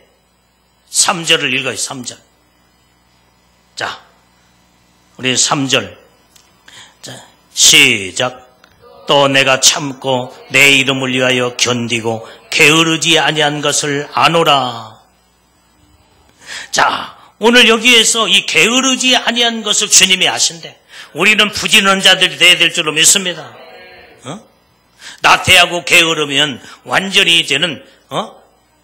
3절을 읽어요. 3절. 자, 우리 3절. 자, 시작. 또 내가 참고 내 이름을 위하여 견디고 게으르지 아니한 것을 아노라. 자, 오늘 여기에서 이 게으르지 아니한 것을 주님이 아신대. 우리는 부지런한 자들이 되어야 될 줄로 믿습니다. 나태하고 게으르면 완전히 이제는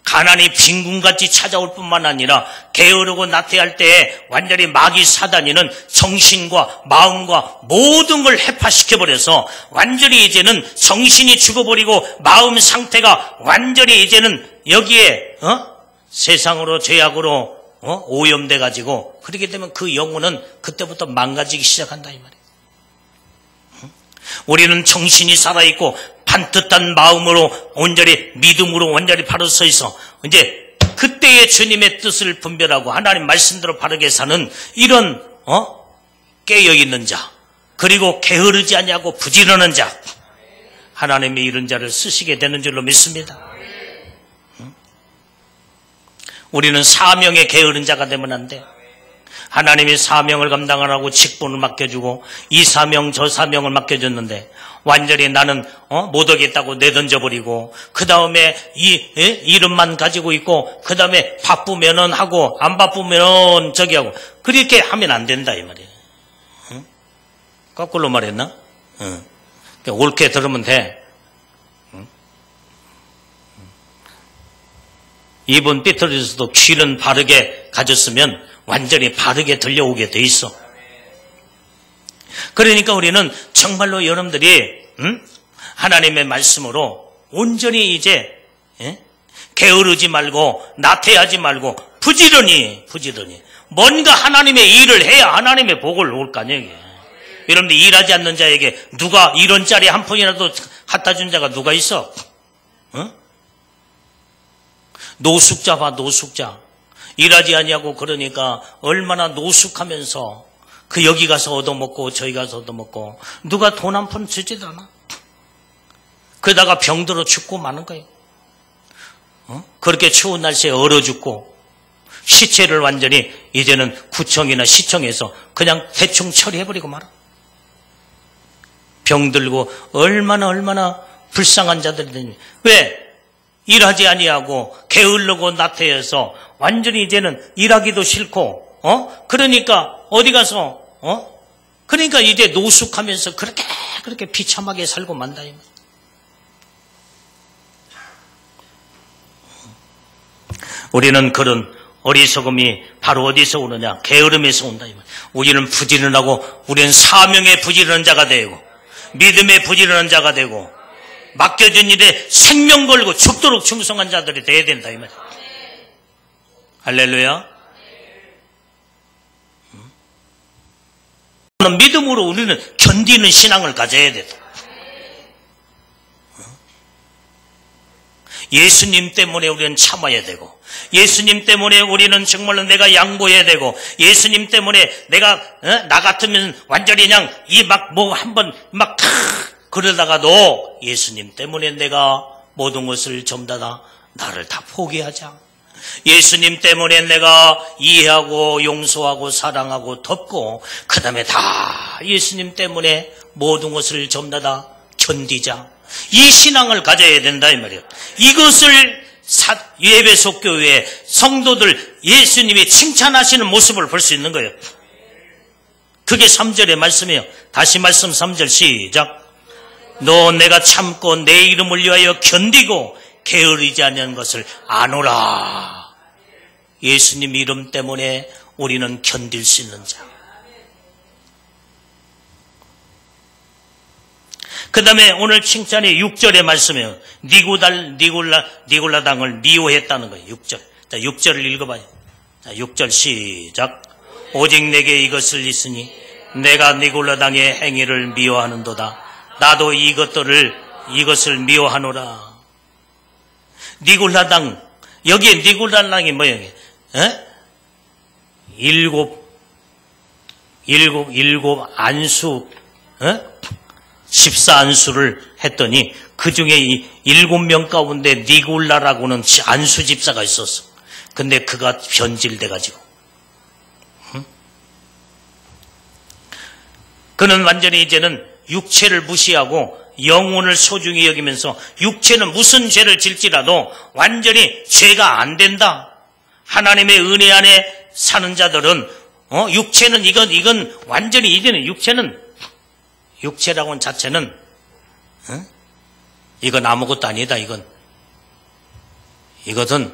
가난이 빈군같이 찾아올 뿐만 아니라 게으르고 나태할 때에 완전히 마귀 사단이는 정신과 마음과 모든 걸 해파시켜버려서 완전히 이제는 정신이 죽어버리고 마음 상태가 완전히 이제는 여기에 세상으로 죄악으로 오염돼가지고 그렇게 되면 그 영혼은 그때부터 망가지기 시작한다 이 말이에요. 우리는 정신이 살아있고 반듯한 마음으로 온전히 믿음으로 온전히 바로 서 있어 이제 그때의 주님의 뜻을 분별하고 하나님 말씀대로 바르게 사는 이런 깨어있는 자 그리고 게으르지 아니하고 부지런한 자 하나님이 이런 자를 쓰시게 되는 줄로 믿습니다. 우리는 사명에 게으른 자가 되면 안 돼. 하나님이 사명을 감당하라고 직분을 맡겨주고 이 사명 저 사명을 맡겨줬는데 완전히 나는 못 오겠다고 내던져버리고 그 다음에 이름만 가지고 있고 그 다음에 바쁘면은 하고 안 바쁘면은 저기 하고 그렇게 하면 안 된다 이 말이에요. 응? 거꾸로 말했나? 응. 옳게 들으면 돼. 응? 입은 삐뚤어져서도 귀는 바르게 가졌으면 완전히 바르게 들려오게 돼 있어. 그러니까 우리는 정말로 여러분들이 하나님의 말씀으로 온전히 이제 게으르지 말고 나태하지 말고 부지런히 뭔가 하나님의 일을 해야 하나님의 복을 올 거 아니에요. 여러분들 일하지 않는 자에게 누가 이런 짤이 한 푼이라도 갖다 준 자가 누가 있어? 노숙자 봐 노숙자. 일하지 아니하고 그러니까 얼마나 노숙하면서 그 여기 가서 얻어먹고 저기 가서 얻어먹고 누가 돈 한 푼 주지도 않아. 그러다가 병들어 죽고 마는 거예요. 그렇게 추운 날씨에 얼어 죽고 시체를 완전히 이제는 구청이나 시청에서 그냥 대충 처리해버리고 말아. 병들고 얼마나 불쌍한 자들이 왜? 일하지 아니하고 게을르고 나태해서 완전히 이제는 일하기도 싫고 그러니까 어디 가서 그러니까 이제 노숙하면서 그렇게 비참하게 살고 만다. 우리는 그런 어리석음이 바로 어디서 오느냐? 게으름에서 온다. 우리는 부지런하고 우리는 사명의 부지런한 자가 되고 믿음의 부지런한 자가 되고 맡겨진 일에 생명 걸고 죽도록 충성한 자들이 되어야 된다 이 말이야. 할렐루야. 믿음으로 우리는 견디는 신앙을 가져야 된다. 예수님 때문에 우리는 참아야 되고 예수님 때문에 우리는 정말로 내가 양보해야 되고 예수님 때문에 내가 나 같으면 완전히 그냥 이 막 뭐 한번 막 그러다가도 예수님 때문에 내가 모든 것을 전부 다 나를 다 포기하자. 예수님 때문에 내가 이해하고 용서하고 사랑하고 덮고 그 다음에 다 예수님 때문에 모든 것을 전부 다 견디자. 이 신앙을 가져야 된다 이 말이에요. 이것을 에베소 교회의 성도들 예수님이 칭찬하시는 모습을 볼 수 있는 거예요. 그게 3절의 말씀이에요. 다시 말씀 3절 시작. 너 내가 참고 내 이름을 위하여 견디고 게으르지 않는 것을 아노라. 예수님 이름 때문에 우리는 견딜 수 있는 자. 그 다음에 오늘 칭찬이 6절의 말씀이에요. 니골라당을 미워했다는 거예요. 6절. 자, 6절을 읽어봐요. 자, 6절 시작. 오직 내게 이것을 있으니 내가 니골라당의 행위를 미워하는도다. 나도 이것을 미워하노라. 니골라당, 여기에 니골라당이 뭐예요? 일곱 안수, 14안수를 했더니 그 중에 7명 가운데 니골라라고는 안수 집사가 있었어. 근데 그가 변질돼가지고. 그는 완전히 이제는 육체를 무시하고 영혼을 소중히 여기면서 육체는 무슨 죄를 질지라도 완전히 죄가 안 된다. 하나님의 은혜 안에 사는 자들은 육체는 이건 완전히 이제는 육체라고는 자체는 이건 아무것도 아니다. 이것은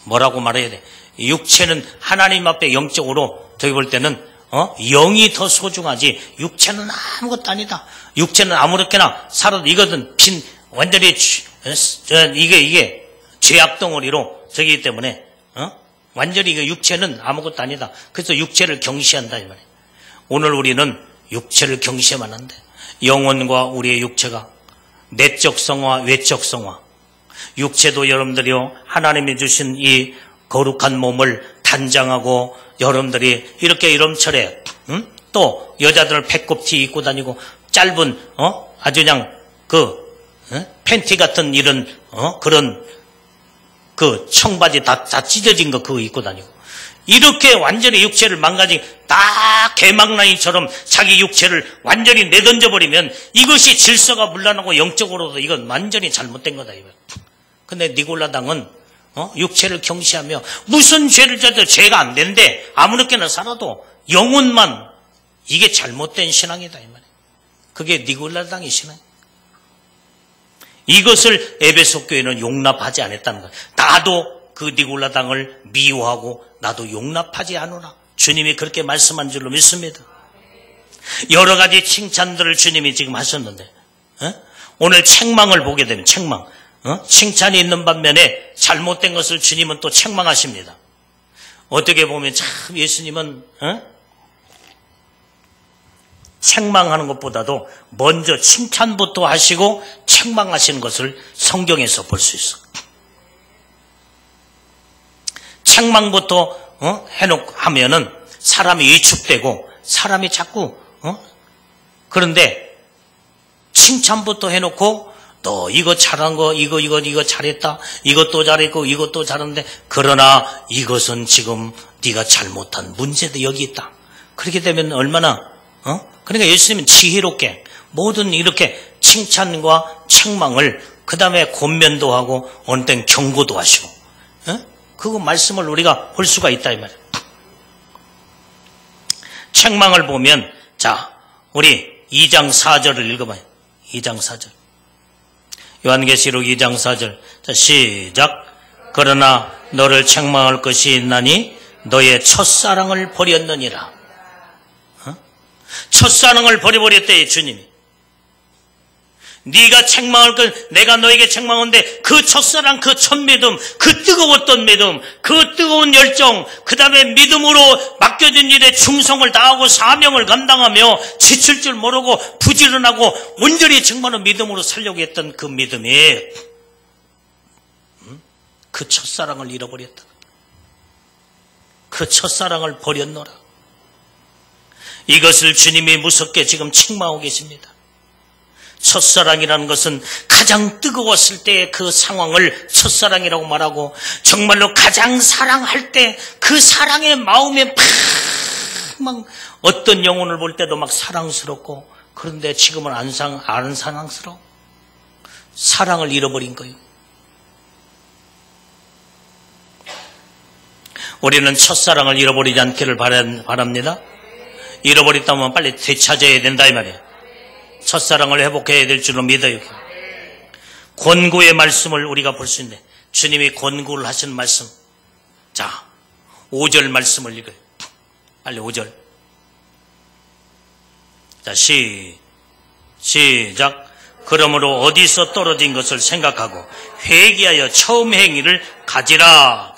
뭐라고 말해야 돼? 육체는 하나님 앞에 영적으로 저기 볼 때는 영이 더 소중하지 육체는 아무것도 아니다. 육체는 아무렇게나 살아도 이것은 완전히 이게 죄악 덩어리로 저기기 때문에 완전히 육체는 아무것도 아니다. 그래서 육체를 경시한다 이 말이에요. 오늘 우리는 육체를 경시하면 안 돼. 영혼과 우리의 육체가 내적 성화, 외적 성화. 육체도 여러분들이요 하나님이 주신 이 거룩한 몸을 단장하고 여러분들이 이렇게 여름철에 또 여자들 배꼽티 입고 다니고 짧은 아주 그냥 팬티 같은 이런 그런 그 청바지 다 찢어진 거 그거 입고 다니고 이렇게 완전히 육체를 망가진 딱 개망라이처럼 자기 육체를 완전히 내던져 버리면 이것이 질서가 문란하고 영적으로도 이건 완전히 잘못된 거다 이거. 근데 니골라당은 육체를 경시하며 무슨 죄를 져도 죄가 안 된대. 아무렇게나 살아도 영혼만 이게 잘못된 신앙이다 이 말이에요. 그게 니골라당의 신앙. 이것을 에베소 교회는 용납하지 않았다는 거예요. 나도 그 니골라당을 미워하고 나도 용납하지 않으라. 주님이 그렇게 말씀한 줄로 믿습니다. 여러 가지 칭찬들을 주님이 지금 하셨는데 오늘 책망을 보게 되면 책망. 칭찬이 있는 반면에 잘못된 것을 주님은 또 책망하십니다. 어떻게 보면 참 예수님은 책망하는 것보다도 먼저 칭찬부터 하시고 책망하시는 것을 성경에서 볼 수 있어. 책망부터 해놓고 하면은 사람이 위축되고 사람이 자꾸 그런데 칭찬부터 해놓고 너 이거 잘한 거 이거 잘했다 이것도 잘했고 이것도 잘했는데 그러나 이것은 지금 네가 잘못한 문제도 여기 있다. 그렇게 되면 얼마나 그러니까 예수님은 지혜롭게 모든 이렇게 칭찬과 책망을 그 다음에 권면도 하고 어느 때는 경고도 하시고 그거 말씀을 우리가 볼 수가 있다 이 말이에요. 책망을 보면 자 우리 2장 4절을 읽어봐요. 2장 4절 요한계시록 2장 4절 자 시작. 그러나 너를 책망할 것이 있나니 너의 첫사랑을 버렸느니라. 첫사랑을 버려버렸대 주님이. 네가 책망할 걸 내가 너에게 책망하는데 그 첫사랑 그 첫믿음 그 뜨거웠던 믿음 그 뜨거운 열정 그 다음에 믿음으로 맡겨진 일에 충성을 다하고 사명을 감당하며 지칠 줄 모르고 부지런하고 온전히 정말로 믿음으로 살려고 했던 그 믿음이 그 첫사랑을 잃어버렸다. 그 첫사랑을 버렸노라. 이것을 주님이 무섭게 지금 책망하고 계십니다. 첫사랑이라는 것은 가장 뜨거웠을 때의 그 상황을 첫사랑이라고 말하고 정말로 가장 사랑할 때 그 사랑의 마음에 막 어떤 영혼을 볼 때도 막 사랑스럽고 그런데 지금은 안 사랑스러워. 사랑을 잃어버린 거예요. 우리는 첫사랑을 잃어버리지 않기를 바랍니다. 잃어버렸다면 빨리 되찾아야 된다 이 말이에요. 첫사랑을 회복해야 될 줄로 믿어요. 권고의 말씀을 우리가 볼 수 있는데 주님이 권고를 하신 말씀 자 5절 말씀을 읽어요. 빨리 5절 자 시작. 그러므로 어디서 떨어진 것을 생각하고 회개하여 처음 행위를 가지라.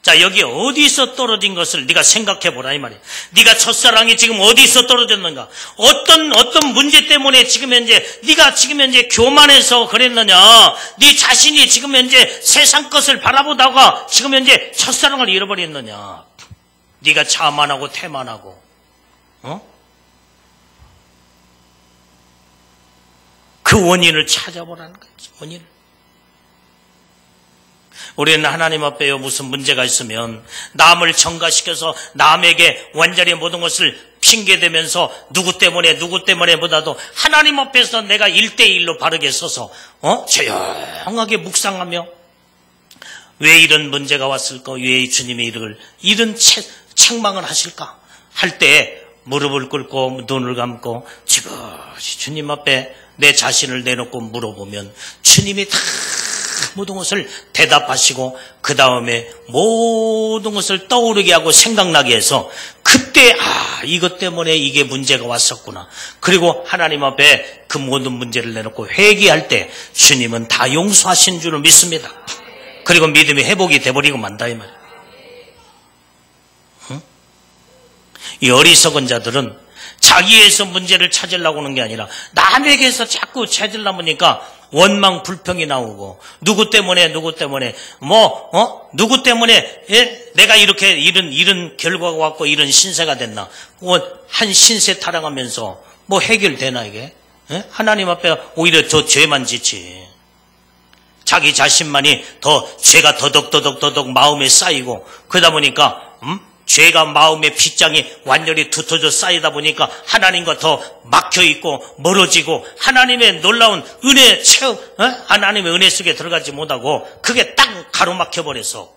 자, 여기 어디서 떨어진 것을 네가 생각해 보라 이 말이야. 네가 첫사랑이 지금 어디서 떨어졌는가? 어떤 문제 때문에 지금 현재 네가 지금 현재 교만해서 그랬느냐? 네 자신이 지금 현재 세상 것을 바라보다가 지금 현재 첫사랑을 잃어버렸느냐? 네가 자만하고 태만하고, 그 원인을 찾아보라는 거지. 원인을. 우리는 하나님 앞에 무슨 문제가 있으면 남을 정가시켜서 남에게 완전히 모든 것을 핑계대면서 누구 때문에 보다도 하나님 앞에서 내가 1대1로 바르게 서서 조용하게 묵상하며 왜 이런 문제가 왔을까? 왜 주님이 이런 책망을 하실까? 할 때 무릎을 꿇고 눈을 감고 지그시 주님 앞에 내 자신을 내놓고 물어보면 주님이 다 모든 것을 대답하시고 그 다음에 모든 것을 떠오르게 하고 생각나게 해서 그때 이것 때문에 이게 문제가 왔었구나. 그리고 하나님 앞에 그 모든 문제를 내놓고 회개할 때 주님은 다 용서하신 줄을 믿습니다. 그리고 믿음이 회복이 돼버리고 만다 이 말이야. 이 어리석은 자들은 자기에서 문제를 찾으려고 하는 게 아니라 남에게서 자꾸 찾으려고 하니까 원망 불평이 나오고 누구 때문에 누구 때문에 내가 이렇게 이런 결과가 왔고 이런 신세가 됐나? 한 신세 타령하면서 해결되나 이게? 하나님 앞에 오히려 더 죄만 짓지. 자기 자신만이 더 죄가 더덕 마음에 쌓이고 그러다 보니까 죄가 마음의 빗장이 완전히 두터져 쌓이다 보니까 하나님과 더 막혀있고 멀어지고 하나님의 놀라운 은혜 체험, 하나님의 은혜 속에 들어가지 못하고 그게 딱 가로막혀버려서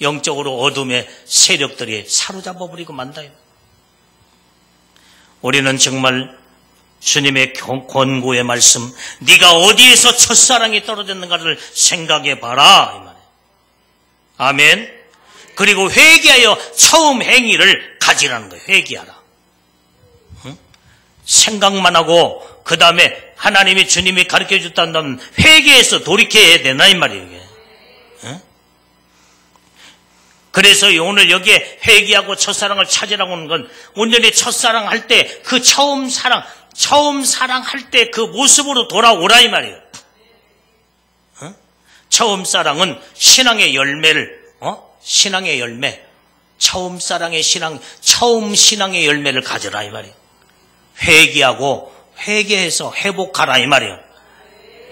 영적으로 어둠의 세력들이 사로잡아버리고 만다. 우리는 정말 주님의 권고의 말씀, 네가 어디에서 첫사랑이 떨어졌는가를 생각해봐라 이 말이에요. 아멘. 그리고 회개하여 처음 행위를 가지라는 거예요. 회개하라. 생각만 하고 그 다음에 하나님이 주님이 가르쳐 줬다면 회개해서 돌이켜야 되나 이 말이에요. 이게. 그래서 오늘 여기에 회개하고 첫사랑을 찾으라고 하는 건 온전히 첫사랑 할 때 그 처음 사랑할 때 그 모습으로 돌아오라 이 말이에요. 처음 사랑은 신앙의 열매를 신앙의 열매, 처음 신앙의 열매를 가져라 이 말이에요. 회개해서 회복하라 이 말이에요.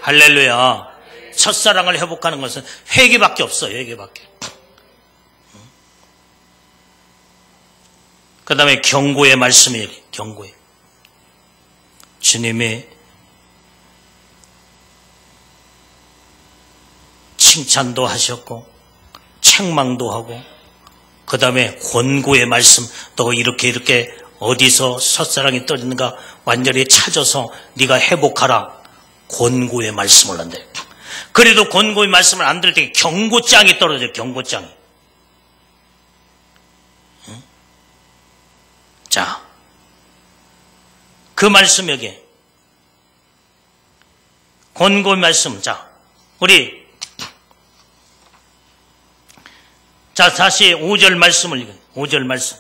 할렐루야. 첫사랑을 회복하는 것은 회개밖에 없어요. 회개밖에. 그 다음에 경고의 말씀이에요. 경고의. 주님이 칭찬도 하셨고 책망도 하고 그 다음에 권고의 말씀, 너 이렇게 어디서 첫사랑이 떨어지는가 완전히 찾아서 네가 회복하라. 권고의 말씀을 한대. 그래도 권고의 말씀을 안 들을 때 경고장이 떨어져요. 경고장이. 자, 그 말씀 여기 권고의 말씀. 자, 우리 다시 5절 말씀을 읽어요. 5절 말씀.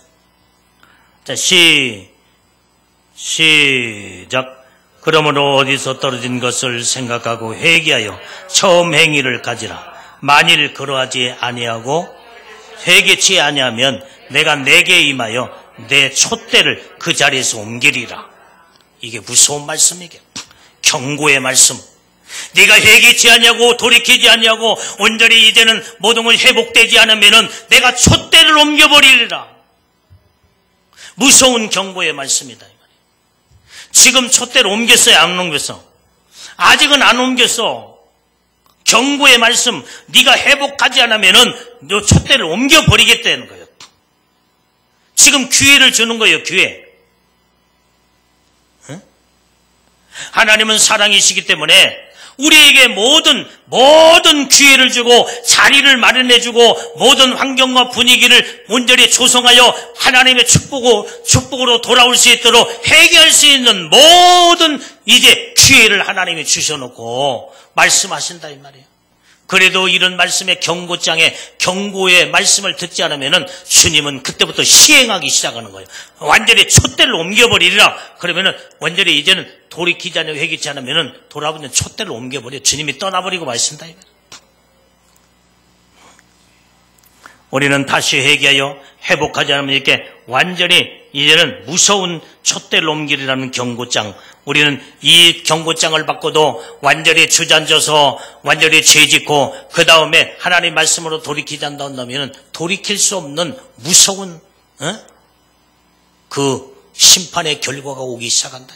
자, 시작. 그러므로 어디서 떨어진 것을 생각하고 회개하여 처음 행위를 가지라. 만일 그러하지 아니하고 회개치 아니하면 내가 내게 임하여 내 촛대를 그 자리에서 옮기리라. 이게 무서운 말씀이게. 경고의 말씀. 네가 회개치 않냐고 돌이키지 않냐고 온전히 이제는 모든 걸 회복되지 않으면은 내가 촛대를 옮겨버리리라. 무서운 경고의 말씀이다. 지금 촛대를 옮겼어요? 안 옮겼어? 아직은 안 옮겼어. 경고의 말씀, 네가 회복하지 않으면은 너 촛대를 옮겨버리겠다는 거예요. 지금 기회를 주는 거예요. 기회. 하나님은 사랑이시기 때문에 우리에게 모든 기회를 주고 자리를 마련해주고 모든 환경과 분위기를 온전히 조성하여 하나님의 축복으로 돌아올 수 있도록 회개할 수 있는 모든 이제 기회를 하나님이 주셔놓고 말씀하신다 이 말이에요. 그래도 이런 말씀의 경고의 말씀을 듣지 않으면은 주님은 그때부터 시행하기 시작하는 거예요. 완전히 촛대를 옮겨버리리라. 그러면은 완전히 이제는 돌이키지 않으면 회개치 않으면은 돌아보면 촛대를 옮겨버려. 주님이 떠나버리고 마신다. 우리는 다시 회개하여 회복하지 않으면 이렇게 완전히 이제는 무서운 촛대를 옮기리라는 경고장. 우리는 이 경고장을 받고도 완전히 주저앉아서 완전히 죄짓고 그 다음에 하나님 말씀으로 돌이키지 않는다면 돌이킬 수 없는 무서운 그 심판의 결과가 오기 시작한다.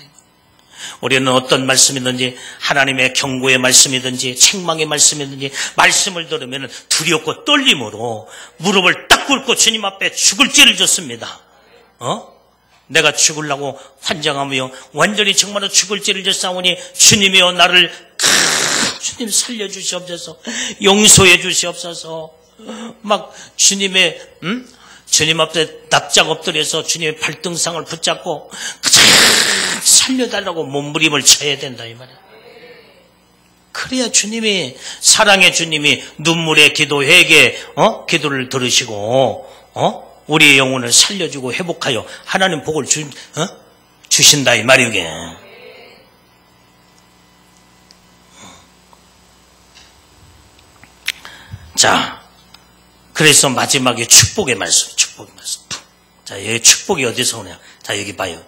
우리는 어떤 말씀이든지 하나님의 경고의 말씀이든지 책망의 말씀이든지 말씀을 들으면 두렵고 떨림으로 무릎을 딱 꿇고 주님 앞에 죽을지를 졌습니다. 내가 죽으려고 환장하며 완전히 정말로 죽을지를 졌사오니 주님이여 나를 주님 살려주시옵소서, 용서해 주시옵소서. 막 주님 앞에 납작 엎드려서 주님의 발등상을 붙잡고 살려달라고 몸부림을 쳐야 된다 이 말이야. 그래야 주님이, 사랑의 주님이 눈물의 기도, 회개, 기도를 들으시고 우리의 영혼을 살려주고 회복하여 하나님 복을 주신다 이 말이게. 자, 그래서 마지막에 축복의 말씀. 자, 여기 축복이 어디서 오냐? 자, 여기 봐요.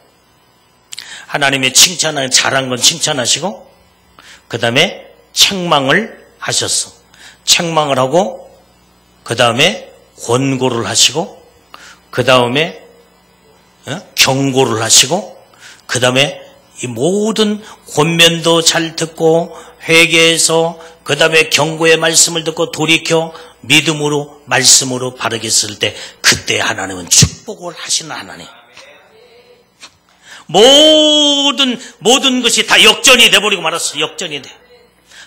하나님의 칭찬을 잘한 건 칭찬하시고, 그 다음에 책망을 하셨어. 책망을 하고, 그 다음에 권고를 하시고, 그 다음에 경고를 하시고, 그 다음에 이 모든 권면도 잘 듣고 회개해서 그 다음에 경고의 말씀을 듣고 돌이켜 믿음으로 말씀으로 바르게 쓸 때 그때 하나님은 축복을 하시는 하나님. 모든 것이 다 역전이 돼버리고 말았어. 역전이 돼.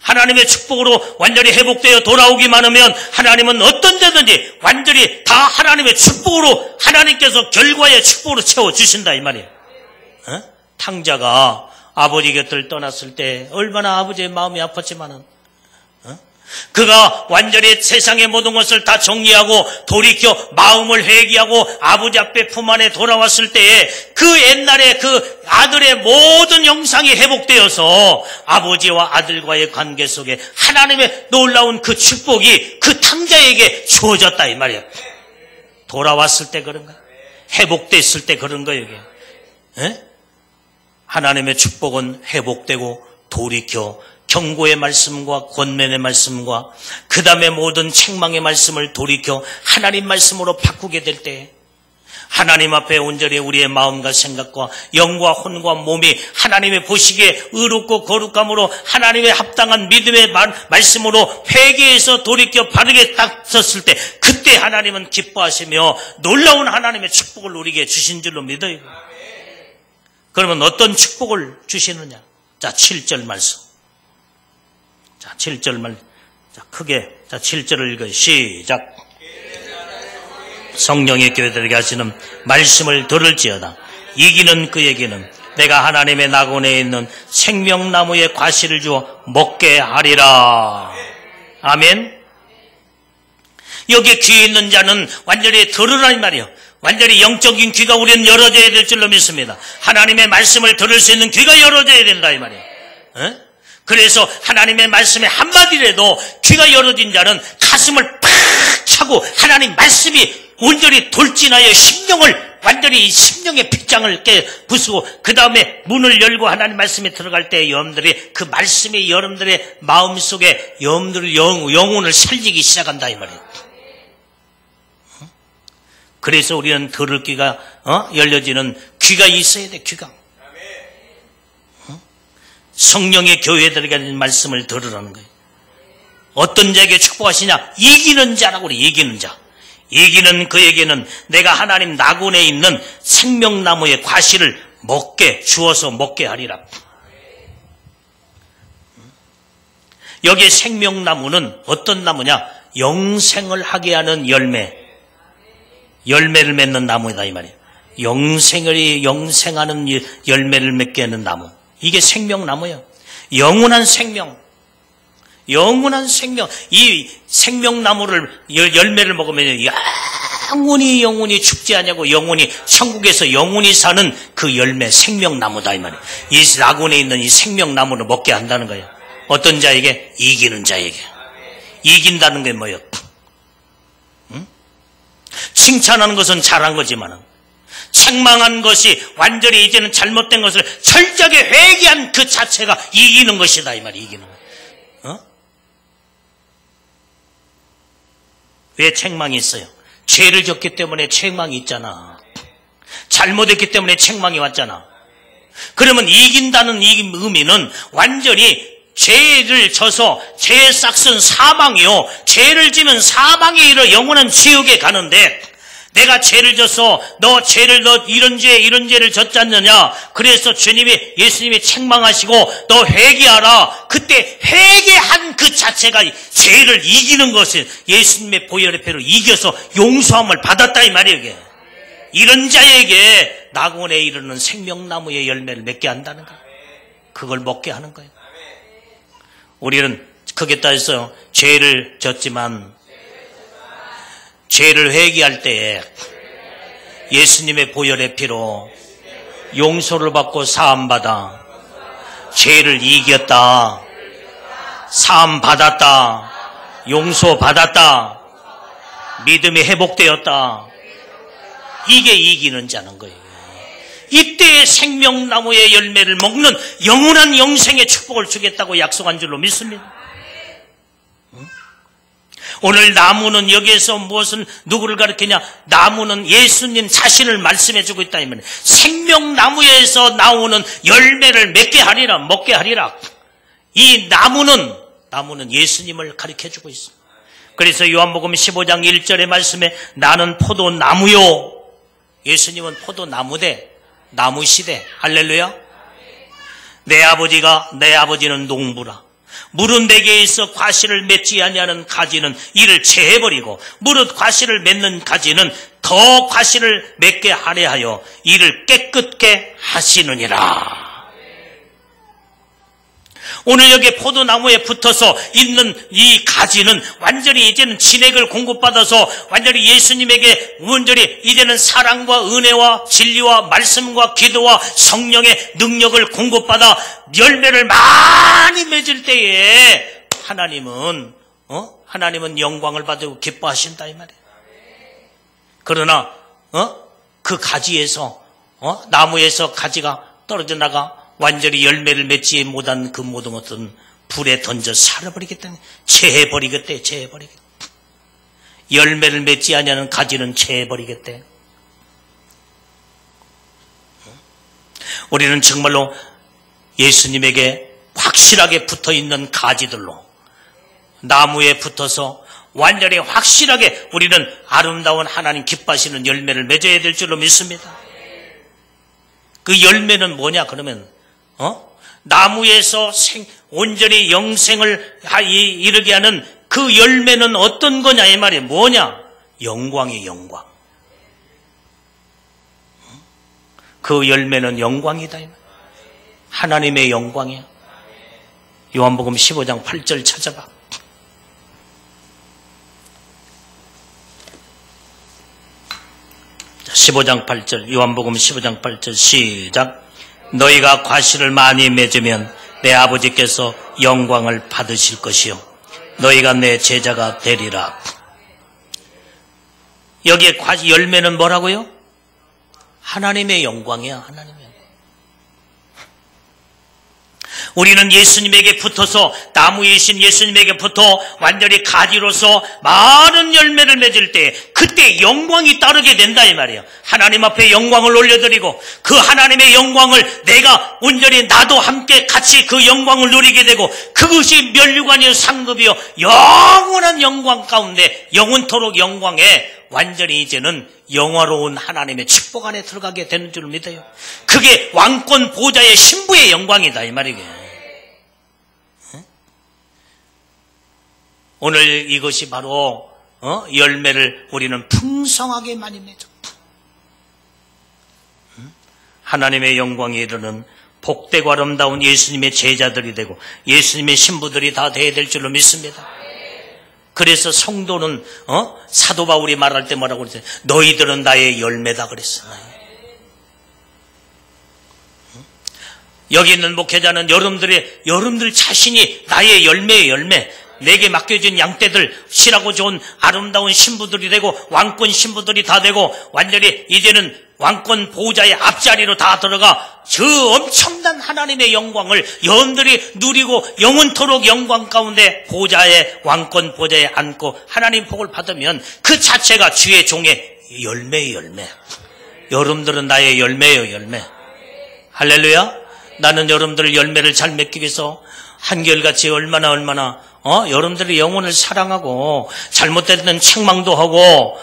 하나님의 축복으로 완전히 회복되어 돌아오기만 하면 하나님은 어떤 데든지 완전히 다 하나님의 축복으로, 하나님께서 결과의 축복으로 채워주신다 이 말이에요. 탕자가 아버지 곁을 떠났을 때 얼마나 아버지의 마음이 아팠지만은 그가 완전히 세상의 모든 것을 다 정리하고 돌이켜 마음을 회개하고 아버지 앞에 품 안에 돌아왔을 때에 그 옛날에 그 아들의 모든 영상이 회복되어서 아버지와 아들과의 관계 속에 하나님의 놀라운 그 축복이 그 탕자에게 주어졌다 이 말이야. 돌아왔을 때 그런가? 회복됐을 때 그런 거예요 이게. 하나님의 축복은 회복되고 돌이켜 경고의 말씀과 권면의 말씀과 그 다음에 모든 책망의 말씀을 돌이켜 하나님 말씀으로 바꾸게 될 때 하나님 앞에 온전히 우리의 마음과 생각과 영과 혼과 몸이 하나님의 보시기에 의롭고 거룩함으로 하나님의 합당한 믿음의 말씀으로 회개해서 돌이켜 바르게 딱 섰을 때 그때 하나님은 기뻐하시며 놀라운 하나님의 축복을 우리에게 주신 줄로 믿어요. 그러면 어떤 축복을 주시느냐? 자, 7절 말씀. 자, 7절 말. 자, 크게. 자, 7절을 읽어요. 시작. 성령의 교회들에게 하시는 말씀을 들을지어다. 이기는 그에게는 내가 하나님의 낙원에 있는 생명나무의 과실을 주어 먹게 하리라. 아멘. 여기 귀 있는 자는 완전히 들으라는 말이에요. 완전히 영적인 귀가 우리는 열어져야 될 줄로 믿습니다. 하나님의 말씀을 들을 수 있는 귀가 열어져야 된다 이 말이에요. 그래서 하나님의 말씀에 한마디라도 귀가 열어진 자는 가슴을 팍 차고 하나님 말씀이 온전히 돌진하여 심령을 완전히 심령의 빗장을 부수고 그 다음에 문을 열고 하나님 말씀에 들어갈 때 여러분들이 그 말씀이 여러분들의 마음속에 여러분들의 영혼을 살리기 시작한다 이 말이에요. 그래서 우리는 들을 귀가 열려지는 귀가 있어야 돼. 귀가. 성령의 교회들에게 하는 말씀을 들으라는 거예요. 어떤 자에게 축복하시냐? 이기는 자라고 그래. 이기는 자. 이기는 그에게는 내가 하나님 낙원에 있는 생명나무의 과실을 주어서 먹게 하리라. 여기에 생명나무는 어떤 나무냐? 영생을 하게 하는 열매를 맺는 나무다 이 말이에요. 영생하는 열매를 맺게 하는 나무. 이게 생명나무예요. 영원한 생명. 이 생명나무를 열매를 먹으면 영원히 죽지 않냐고, 영원히 천국에서 영원히 사는 그 열매, 생명나무다 이 말이에요. 이 낙원에 있는 이 생명나무를 먹게 한다는 거예요. 어떤 자에게? 이기는 자에게. 이긴다는 게 뭐예요? 응? 칭찬하는 것은 잘한 거지만 책망한 것이 완전히 이제는 잘못된 것을 철저하게 회개한 그 자체가 이기는 것이다 이 말이에요. 이기는 거. 어? 왜 책망이 있어요? 죄를 졌기 때문에 책망이 있잖아. 잘못했기 때문에 책망이 왔잖아. 그러면 이긴다는 이 의미는 완전히 죄를 져서 죄의 싹은 사망이요, 죄를 지면 사망에 이르러 영원한 지옥에 가는데, 내가 죄를 져서 너 이런 죄를 졌지 않느냐, 그래서 예수님이 책망하시고 너 회개하라. 그때 회개한 그 자체가 죄를 이기는 것은 예수님의 보혈의 피로 이겨서 용서함을 받았다 이 말이에요. 이게. 이런 자에게 낙원에 이르는 생명나무의 열매를 맺게 한다는 거예요. 그걸 먹게 하는 거예요. 우리는 크게 따져서 죄를 졌지만 죄를 회개할 때에 예수님의 보혈의 피로 용서를 받고 사함받아 죄를 이겼다, 사함받았다, 용서받았다, 믿음이 회복되었다. 이게 이기는 자는 거예요. 이때의 생명나무의 열매를 먹는 영원한 영생의 축복을 주겠다고 약속한 줄로 믿습니다. 오늘 나무는 여기에서 누구를 가리키냐? 나무는 예수님 자신을 말씀해 주고 있다. 생명나무에서 나오는 열매를 먹게 하리라. 이 나무는 예수님을 가리켜 주고 있습니다. 그래서 요한복음 15장 1절의 말씀에 나는 포도나무요. 예수님은 포도나무대, 나무시대. 할렐루야. 내 아버지는 농부라. 무릇 내게 있어 과실을 맺지 아니하는 가지는 이를 제해버리고, 무릇 과실을 맺는 가지는 더 과실을 맺게 하려 하여 이를 깨끗게 하시느니라. 오늘 여기 포도나무에 붙어서 있는 이 가지는 완전히 이제는 진액을 공급받아서 완전히 예수님에게 완전히 이제는 사랑과 은혜와 진리와 말씀과 기도와 성령의 능력을 공급받아 열매를 많이 맺을 때에 하나님은 영광을 받고 기뻐하신다 이 말이에요. 그러나 그 가지에서 나무에서 가지가 떨어져 나가 완전히 열매를 맺지 못한 그 모든 것은 불에 던져 살아버리겠다니, 체해버리겠대. 열매를 맺지 아니하는 가지는 체해버리겠대. 우리는 정말로 예수님에게 확실하게 붙어있는 가지들로 나무에 붙어서 완전히 확실하게 우리는 아름다운 하나님 기뻐하시는 열매를 맺어야 될 줄로 믿습니다. 그 열매는 뭐냐 그러면 나무에서 온전히 영생을 이르게 하는 그 열매는 어떤 거냐 이 말이에요. 뭐냐? 영광이에요. 영광. 그 열매는 영광이다. 하나님의 영광이야. 요한복음 15장 8절 찾아봐. 자, 15장 8절, 요한복음 15장 8절 시작. 너희가 과실을 많이 맺으면 내 아버지께서 영광을 받으실 것이요 너희가 내 제자가 되리라. 여기에 열매는 뭐라고요? 하나님의 영광이야. 하나님의 영광. 우리는 예수님에게 붙어서, 나무이신 예수님에게 붙어 완전히 가지로서 많은 열매를 맺을 때 그때 영광이 따르게 된다 이 말이에요. 하나님 앞에 영광을 올려드리고 그 하나님의 영광을 내가 온전히 나도 함께 같이 그 영광을 누리게 되고 그것이 면류관이요 상급이요 영원한 영광 가운데 영원토록 영광에 완전히 이제는 영화로운 하나님의 축복 안에 들어가게 되는 줄 믿어요. 그게 왕권 보좌의 신부의 영광이다 이 말이에요. 오늘 이것이 바로 열매를 우리는 풍성하게 많이 맺어. 하나님의 영광에 이르는 복되고 아름다운 예수님의 제자들이 되고 예수님의 신부들이 다 되어야 될 줄로 믿습니다. 그래서 성도는 사도 바울이 말할 때 뭐라고 그랬어요? 너희들은 나의 열매다 그랬어요. 여기 있는 목회자는 여러분들 자신이 나의 열매의 열매, 내게 맡겨진 양떼들이라고 좋은 아름다운 신부들이 되고 왕권 신부들이 다 되고 완전히 이제는 왕권 보호자의 앞자리로 다 들어가 저 엄청난 하나님의 영광을 여러분들이 누리고 영원토록 영광 가운데 보호자의 왕권 보호자에 앉고 하나님 복을 받으면 그 자체가 주의 종의 열매의 열매. 여러분들은 나의 열매예요, 열매. 할렐루야. 나는 여러분들 열매를 잘 맺기 위해서 한결같이 얼마나 여러분들의 영혼을 사랑하고 잘못된 책망도 하고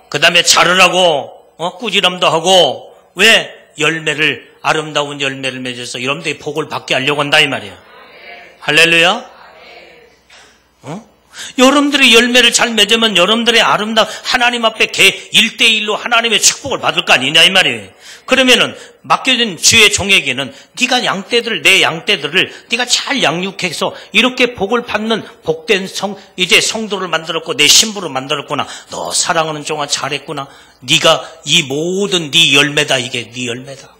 그 다음에 자르라고 꾸지람도 하고 왜 열매를 아름다운 열매를 맺어서 여러분들이 복을 받게 하려고 한다 이 말이에요. 할렐루야. 여러분들이 열매를 잘 맺으면 여러분들의 아름다운 하나님 앞에 1대1로 하나님의 축복을 받을 거 아니냐 이 말이에요. 그러면은 맡겨진 주의 종에게는 네가 내 양떼들을 네가 잘 양육해서 이렇게 복을 받는 복된 이제 성도를 만들었고 내 신부를 만들었구나. 너 사랑하는 종아 잘했구나. 네가 이 모든 네 열매다. 이게 네 열매다.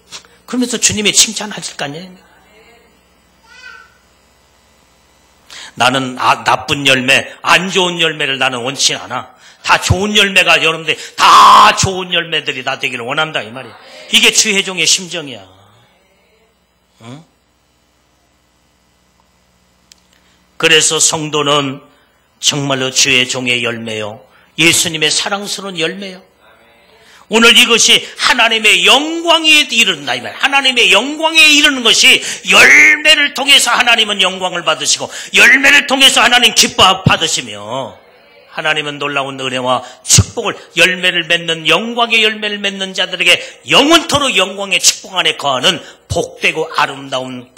그러면서 주님의 칭찬하실 거 아니에요. 나는 나쁜 열매, 안 좋은 열매를 나는 원치 않아. 다 좋은 열매가 여러분들 다 좋은 열매들이 다 되기를 원한다 이 말이에요. 이게 주의 종의 심정이야. 응? 그래서 성도는 정말로 주의 종의 열매요. 예수님의 사랑스러운 열매요. 오늘 이것이 하나님의 영광에 이르는다 이 말. 하나님의 영광에 이르는 것이 열매를 통해서 하나님은 영광을 받으시고 열매를 통해서 하나님 기뻐 받으시며 하나님은 놀라운 은혜와 축복을 열매를 맺는 영광의 열매를 맺는 자들에게 영원토록 영광의 축복 안에 거하는 복되고 아름다운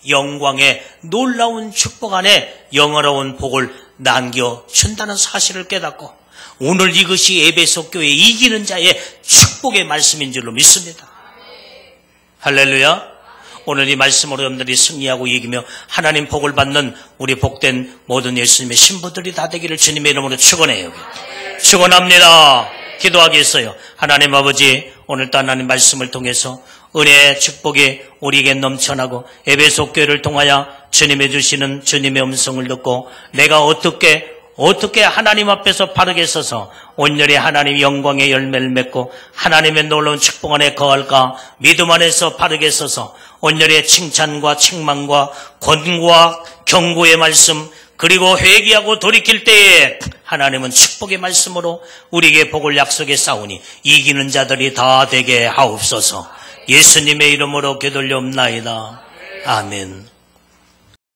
영광의 놀라운 축복 안에 영원로운 복을 남겨준다는 사실을 깨닫고 오늘 이것이 에베소 교회 이기는 자의 축복의 말씀인 줄로 믿습니다. 할렐루야. 오늘 이 말씀으로 여러분들이 승리하고 이기며 하나님 복을 받는 우리 복된 모든 예수님의 신부들이 다 되기를 주님의 이름으로 축원해요. 축원합니다. 기도하겠어요. 하나님 아버지, 오늘도 하나님 말씀을 통해서 은혜의 축복이 우리에게 넘쳐나고 에베소 교회를 통하여 주님이 주시는 주님의 음성을 듣고 내가 어떻게 하나님 앞에서 바르게 서서 온전히 하나님 영광의 열매를 맺고 하나님의 놀라운 축복 안에 거할까 믿음 안에서 바르게 서서 온전히 칭찬과 책망과 권고와 경고의 말씀 그리고 회개하고 돌이킬 때에 하나님은 축복의 말씀으로 우리에게 복을 약속해 싸우니 이기는 자들이 다 되게 하옵소서. 예수님의 이름으로 기도올리옵나이다. 아멘.